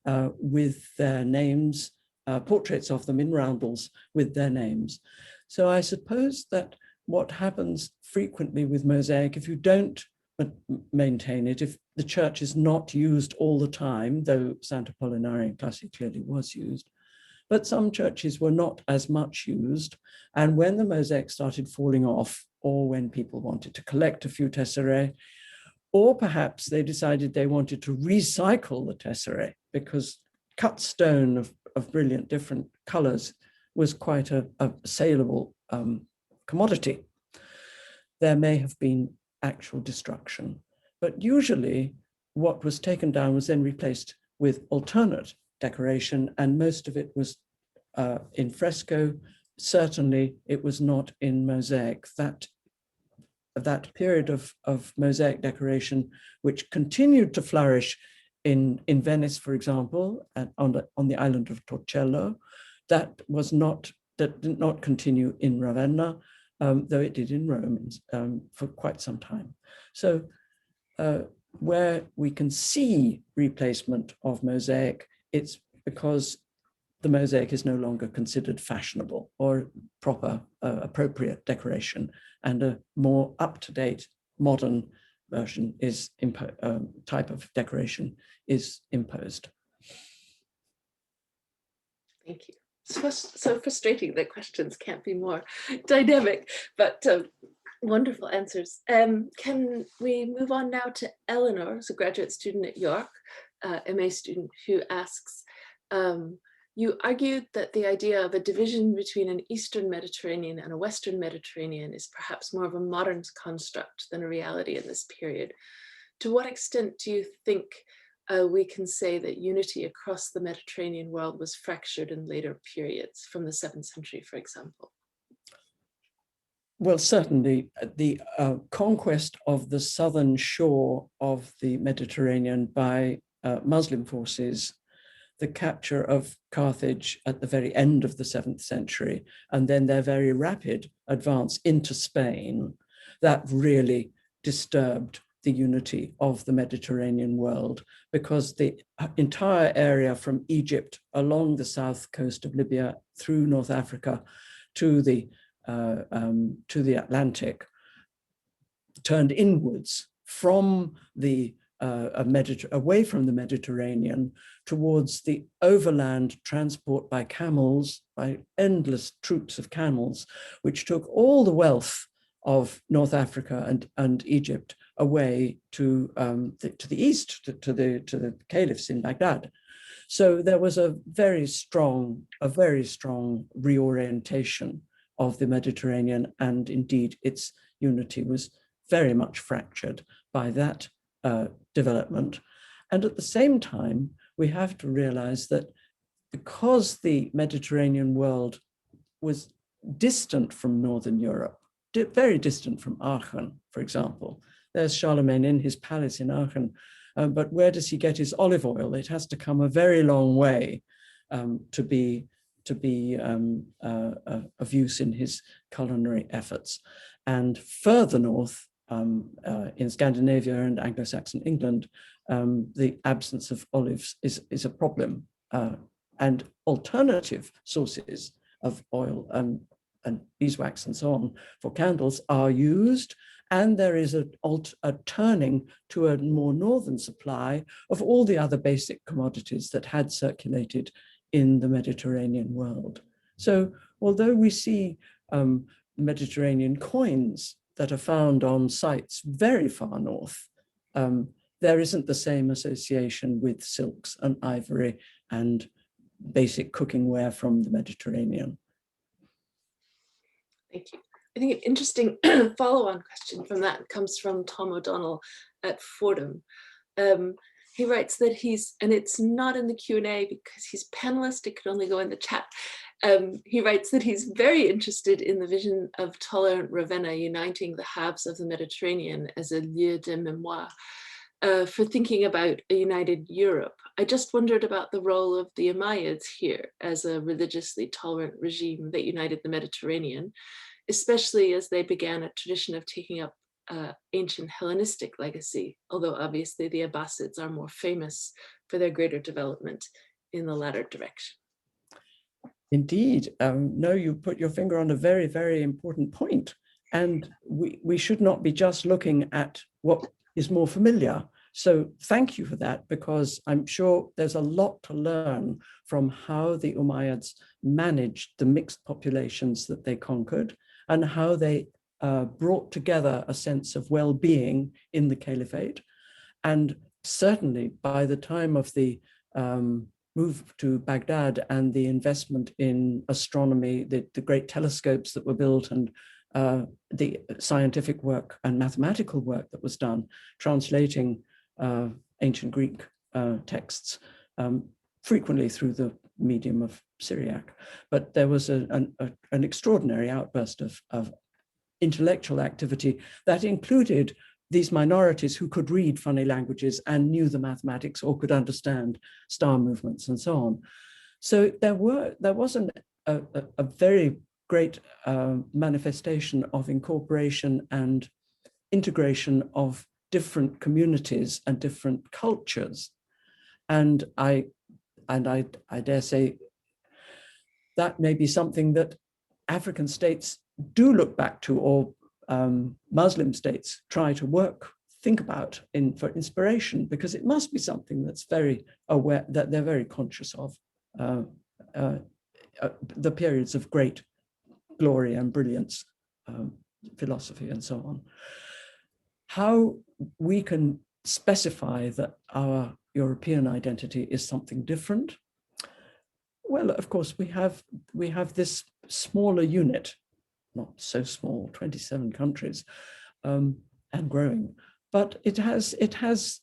with their names, portraits of them in roundels with their names. So I suppose that what happens frequently with mosaic, if you don't maintain it, if the church is not used all the time, though Santo Polinare and Clase clearly was used, but some churches were not as much used. And when the mosaic started falling off, or when people wanted to collect a few tesserae, or perhaps they decided they wanted to recycle the tesserae because cut stone of brilliant different colors was quite a saleable commodity, there may have been actual destruction. But usually what was taken down was then replaced with alternate decoration, and most of it was in fresco. Certainly it was not in mosaic. That period of mosaic decoration, which continued to flourish in Venice, for example, and on the island of Torcello, that did not continue in Ravenna, though it did in Rome for quite some time. So where we can see replacement of mosaic, it's because the mosaic is no longer considered fashionable or proper, appropriate decoration, and a more up-to-date modern version is type of decoration is imposed. Thank you. So frustrating that questions can't be more dynamic, but wonderful answers. Can we move on now to Eleanor, who's a graduate student at York, MA student, who asks, you argued that the idea of a division between an Eastern Mediterranean and a Western Mediterranean is perhaps more of a modern construct than a reality in this period. To what extent do you think we can say that unity across the Mediterranean world was fractured in later periods, from the 7th century, for example? Well, certainly the conquest of the southern shore of the Mediterranean by Muslim forces, the capture of Carthage at the very end of the 7th century, and then their very rapid advance into Spain, that really disturbed the unity of the Mediterranean world, because the entire area from Egypt along the south coast of Libya through North Africa to the Atlantic turned inwards from the away from the Mediterranean towards the overland transport by camels, by endless troops of camels, which took all the wealth of North Africa and Egypt away to the east, to the caliphs in Baghdad. So there was a very strong reorientation of the Mediterranean, and indeed its unity was very much fractured by that development. And at the same time, we have to realize that because the Mediterranean world was distant from Northern Europe, very distant from Aachen, for example. There's Charlemagne in his palace in Aachen, but where does he get his olive oil? It has to come a very long way to be of use in his culinary efforts. And further north, in Scandinavia and Anglo-Saxon England, the absence of olives is a problem, and alternative sources of oil and beeswax and so on for candles are used, and there is a turning to a more northern supply of all the other basic commodities that had circulated in the Mediterranean world. So although we see Mediterranean coins that are found on sites very far north, there isn't the same association with silks and ivory and basic cooking ware from the Mediterranean. Thank you. I think an interesting follow-on question from that comes from Tom O'Donnell at Fordham. He writes that and it's not in the Q&A because he's panelist, it could only go in the chat. He writes that he's very interested in the vision of tolerant Ravenna uniting the halves of the Mediterranean as a lieu de mémoire for thinking about a united Europe. I just wondered about the role of the Umayyads here as a religiously tolerant regime that united the Mediterranean, especially as they began a tradition of taking up ancient Hellenistic legacy, although obviously the Abbasids are more famous for their greater development in the latter direction. Indeed. No, you put your finger on a very, very important point. And we should not be just looking at what is more familiar. So thank you for that, because I'm sure there's a lot to learn from how the Umayyads managed the mixed populations that they conquered and how they brought together a sense of well-being in the caliphate. And certainly by the time of the move to Baghdad and the investment in astronomy, the great telescopes that were built, and the scientific work and mathematical work that was done, translating ancient Greek texts, frequently through the medium of Syriac. But there was an extraordinary outburst of intellectual activity that included these minorities who could read funny languages and knew the mathematics or could understand star movements and so on. So there was a very great manifestation of incorporation and integration of different communities and different cultures. And I dare say that may be something that African states do look back to, or Muslim states try to think about for inspiration, because it must be something that's very aware, that they're very conscious of, the periods of great glory and brilliance, philosophy and so on. How we can specify that our European identity is something different? Well, of course, we have this smaller unit, not so small, 27 countries, and growing, but it has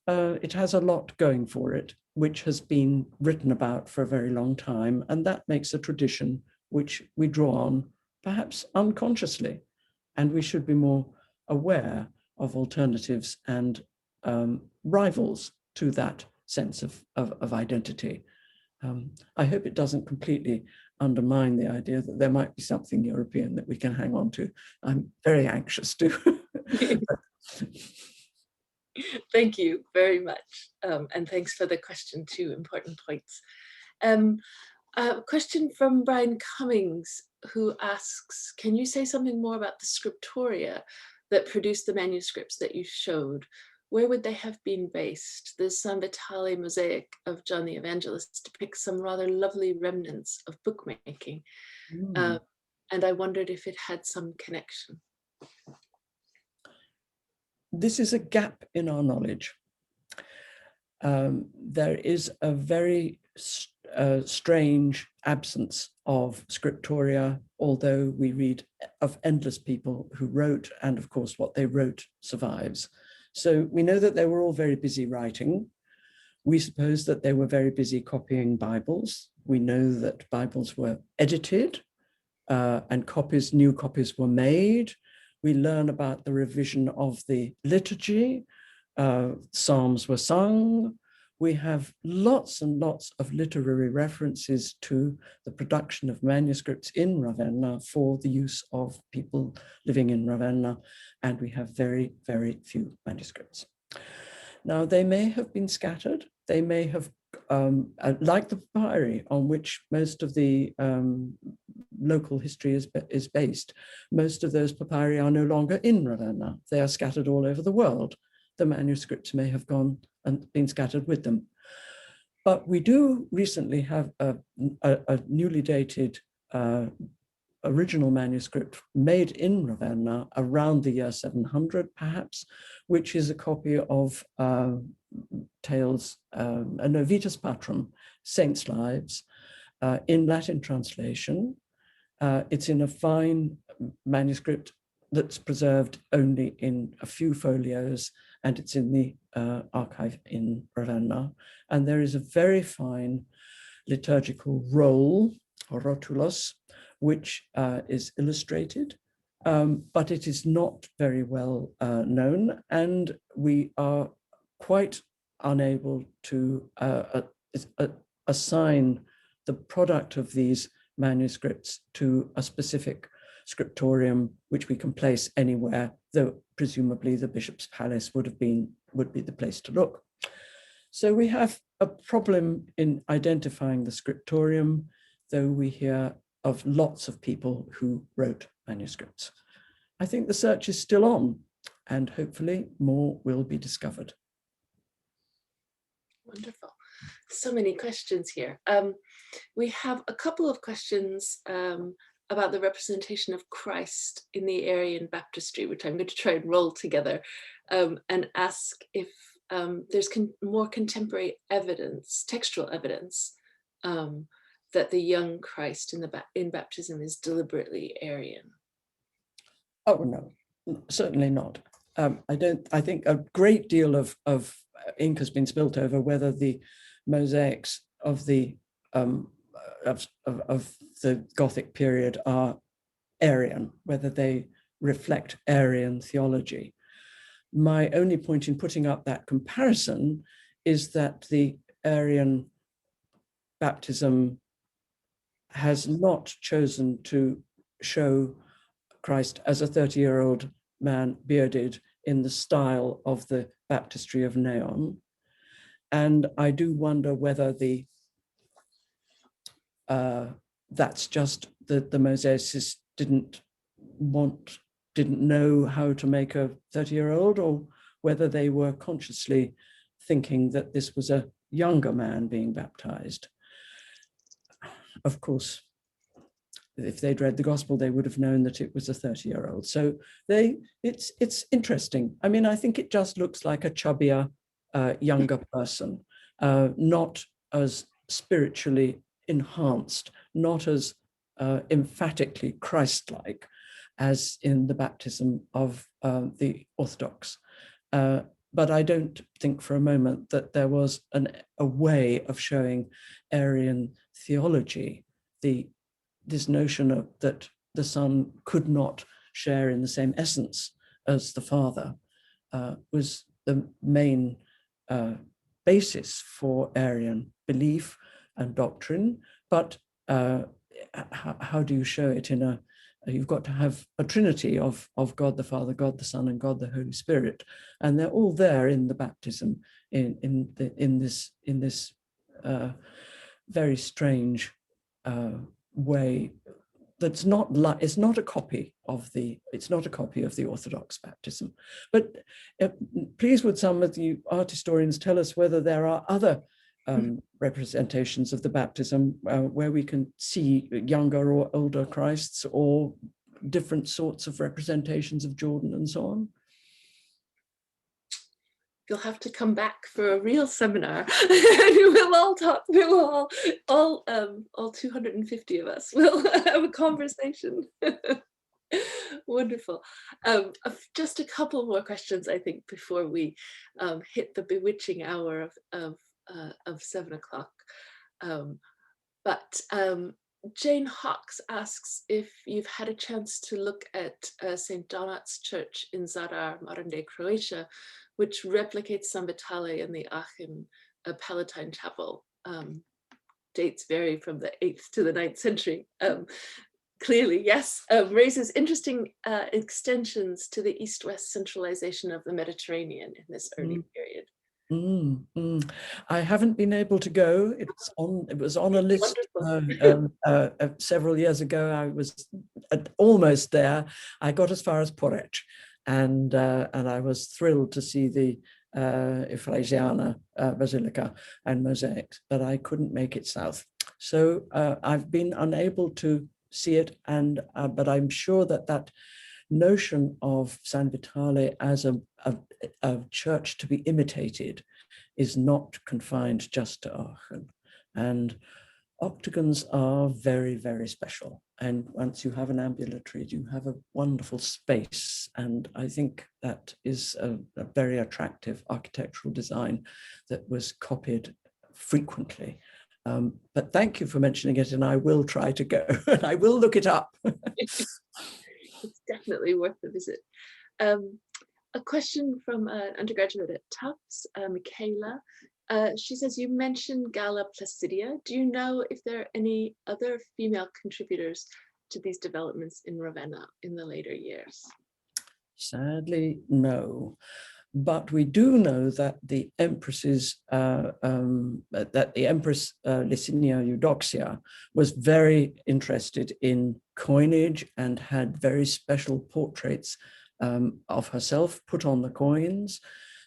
a lot going for it, which has been written about for a very long time, and that makes a tradition which we draw on, perhaps unconsciously, and we should be more aware of alternatives and rivals to that sense of identity. I hope it doesn't completely undermine the idea that there might be something European that we can hang on to. I'm very anxious to. Thank you very much. And thanks for the question too, important points. A question from Brian Cummings, who asks, can you say something more about the scriptoria that produced the manuscripts that you showed? Where would they have been based? The San Vitale mosaic of John the Evangelist depicts some rather lovely remnants of bookmaking. And I wondered if it had some connection. This is a gap in our knowledge. There is a very strange absence of scriptoria, although we read of endless people who wrote, and of course what they wrote survives. So we know that they were all very busy writing. We suppose that they were very busy copying Bibles. We know that Bibles were edited and new copies were made. We learn about the revision of the liturgy. Psalms were sung. We have lots and lots of literary references to the production of manuscripts in Ravenna for the use of people living in Ravenna, and we have very, very few manuscripts. Now, they may have been scattered. They may have, like the papyri on which most of the local history is based, most of those papyri are no longer in Ravenna. They are scattered all over the world. The manuscripts may have gone and been scattered with them. But we do recently have a newly dated original manuscript made in Ravenna around the year 700, perhaps, which is a copy of Tales, Vitas Patrum, Saints' Lives, in Latin translation. It's in a fine manuscript that's preserved only in a few folios, and it's in the archive in Ravenna. And there is a very fine liturgical roll, or rotulos, which is illustrated, but it is not very well known, and we are quite unable to assign the product of these manuscripts to a specific scriptorium, which we can place anywhere, though presumably the bishop's palace would be the place to look. So we have a problem in identifying the scriptorium, though we hear of lots of people who wrote manuscripts. I think the search is still on, and hopefully more will be discovered. Wonderful. So many questions here. We have a couple of questions about the representation of Christ in the Arian baptistry, which I'm going to try and roll together and ask if there's more contemporary evidence, textual evidence, that the young Christ in baptism is deliberately Arian. Oh no, certainly not. I think a great deal of ink has been spilt over whether the mosaics of the Gothic period are Arian, whether they reflect Arian theology. My only point in putting up that comparison is that the Arian baptism has not chosen to show Christ as a 30-year-old man bearded in the style of the baptistry of Neon. And I do wonder whether that's just that the mosaicists didn't know how to make a 30-year-old, or whether they were consciously thinking that this was a younger man being baptized. Of course, if they'd read the gospel, they would have known that it was a 30-year-old. So it's interesting. I mean, I think it just looks like a chubbier, younger person, not as spiritually enhanced, not as emphatically Christ-like as in the baptism of the Orthodox. But I don't think for a moment that there was a way of showing Arian theology, this notion that the Son could not share in the same essence as the Father was the main basis for Arian belief and doctrine. But how do you show it in you've got to have a trinity of God the Father, God the Son, and God the Holy Spirit, and they're all there in the baptism in this very strange way. That's not like, it's not a copy of the Orthodox baptism. But please would some of you art historians tell us whether there are other representations of the baptism where we can see younger or older Christs, or different sorts of representations of Jordan and so on? You'll have to come back for a real seminar. We'll all talk. We will all 250 of us will have a conversation. Wonderful. Just a couple more questions, I think, before we hit the bewitching hour of 7 o'clock. But Jane Hawks asks if you've had a chance to look at St. Donat's Church in Zadar, modern-day Croatia, which replicates San Vitale in the Aachen Palatine Chapel. Dates vary from the 8th to the 9th century. Clearly, yes, raises interesting extensions to the East-West centralization of the Mediterranean in this early period. I haven't been able to go. It was on a list several years ago. I was almost there. I got as far as Poreč, and I was thrilled to see the Efresiana Basilica and mosaics, but I couldn't make it south. So I've been unable to see it, but I'm sure that notion of San Vitale as a church to be imitated is not confined just to Aachen. And octagons are very, very special. And once you have an ambulatory, you have a wonderful space. And I think that is a very attractive architectural design that was copied frequently. But thank you for mentioning it, and I will try to go, and I will look it up. It's definitely worth a visit. A question from an undergraduate at Tufts, Michaela. She says, you mentioned Galla Placidia. Do you know if there are any other female contributors to these developments in Ravenna in the later years? Sadly, no. But we do know that the empresses, Empress Licinia Eudoxia was very interested in coinage and had very special portraits of herself put on the coins.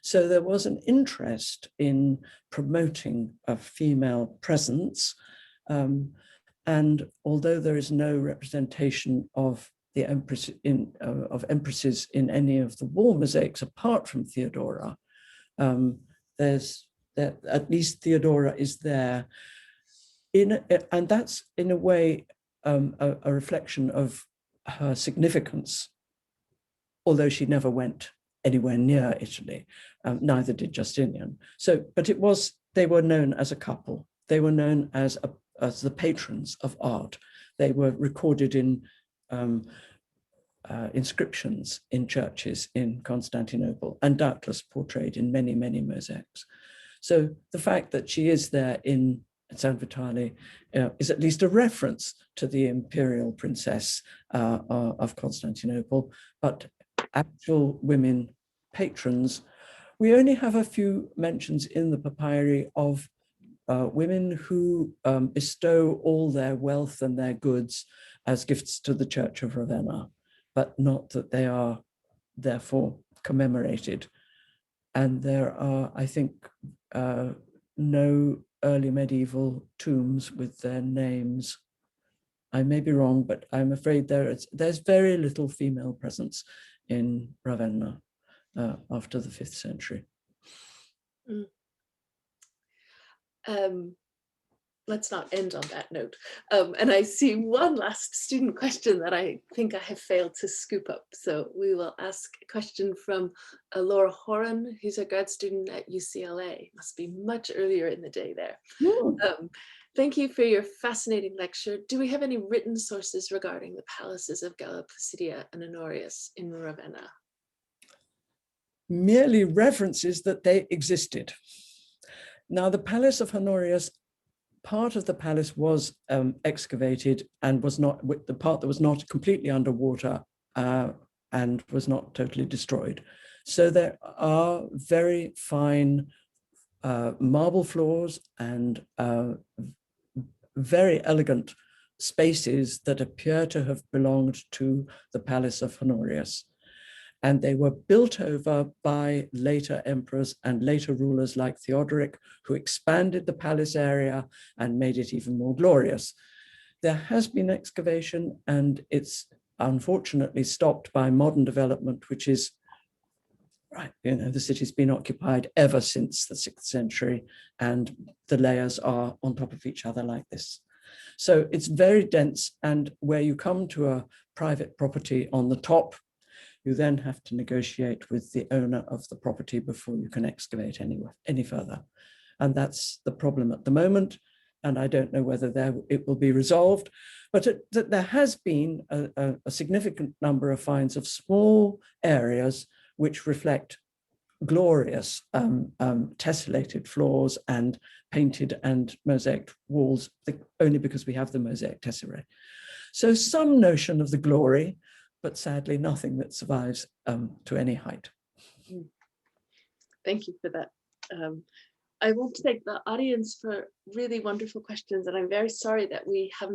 So there was an interest in promoting a female presence. And although there is no representation of the empress of empresses in any of the wall mosaics apart from Theodora, at least Theodora is there, and that's in a way a reflection of her significance, although she never went anywhere near Italy, neither did Justinian. So, but they were known as a couple. They were known as the patrons of art. They were recorded in inscriptions in churches in Constantinople, and doubtless portrayed in many, many mosaics. So the fact that she is there in San Vitale is at least a reference to the imperial princess of Constantinople, but actual women patrons, we only have a few mentions in the papyri of women who bestow all their wealth and their goods as gifts to the Church of Ravenna, but not that they are therefore commemorated. And there are, I think, no early medieval tombs with their names. I may be wrong, but I'm afraid there's very little female presence in Ravenna after the 5th century. Let's not end on that note. And I see one last student question that I think I have failed to scoop up. So we will ask a question from Laura Horan, who's a grad student at UCLA. Must be much earlier in the day there. Thank you for your fascinating lecture. Do we have any written sources regarding the palaces of Galla, Pacitia, and Honorius in Ravenna? Merely references that they existed. Now, the Palace of Honorius, part of the palace was excavated and was not, the part that was not completely underwater and was not totally destroyed. So there are very fine marble floors and very elegant spaces that appear to have belonged to the Palace of Honorius. And they were built over by later emperors and later rulers like Theodoric, who expanded the palace area and made it even more glorious. There has been excavation, and it's unfortunately stopped by modern development, which is, right, you know, the city's been occupied ever since the 6th century, and the layers are on top of each other like this. So it's very dense, and where you come to a private property on the top, you then have to negotiate with the owner of the property before you can excavate any further. And that's the problem at the moment. And I don't know whether it will be resolved, but there has been a significant number of finds of small areas which reflect glorious tessellated floors and painted and mosaic walls, only because we have the mosaic tesserae. So some notion of the glory, but sadly nothing that survives to any height. Thank you for that. I want to thank the audience for really wonderful questions, and I'm very sorry that we haven't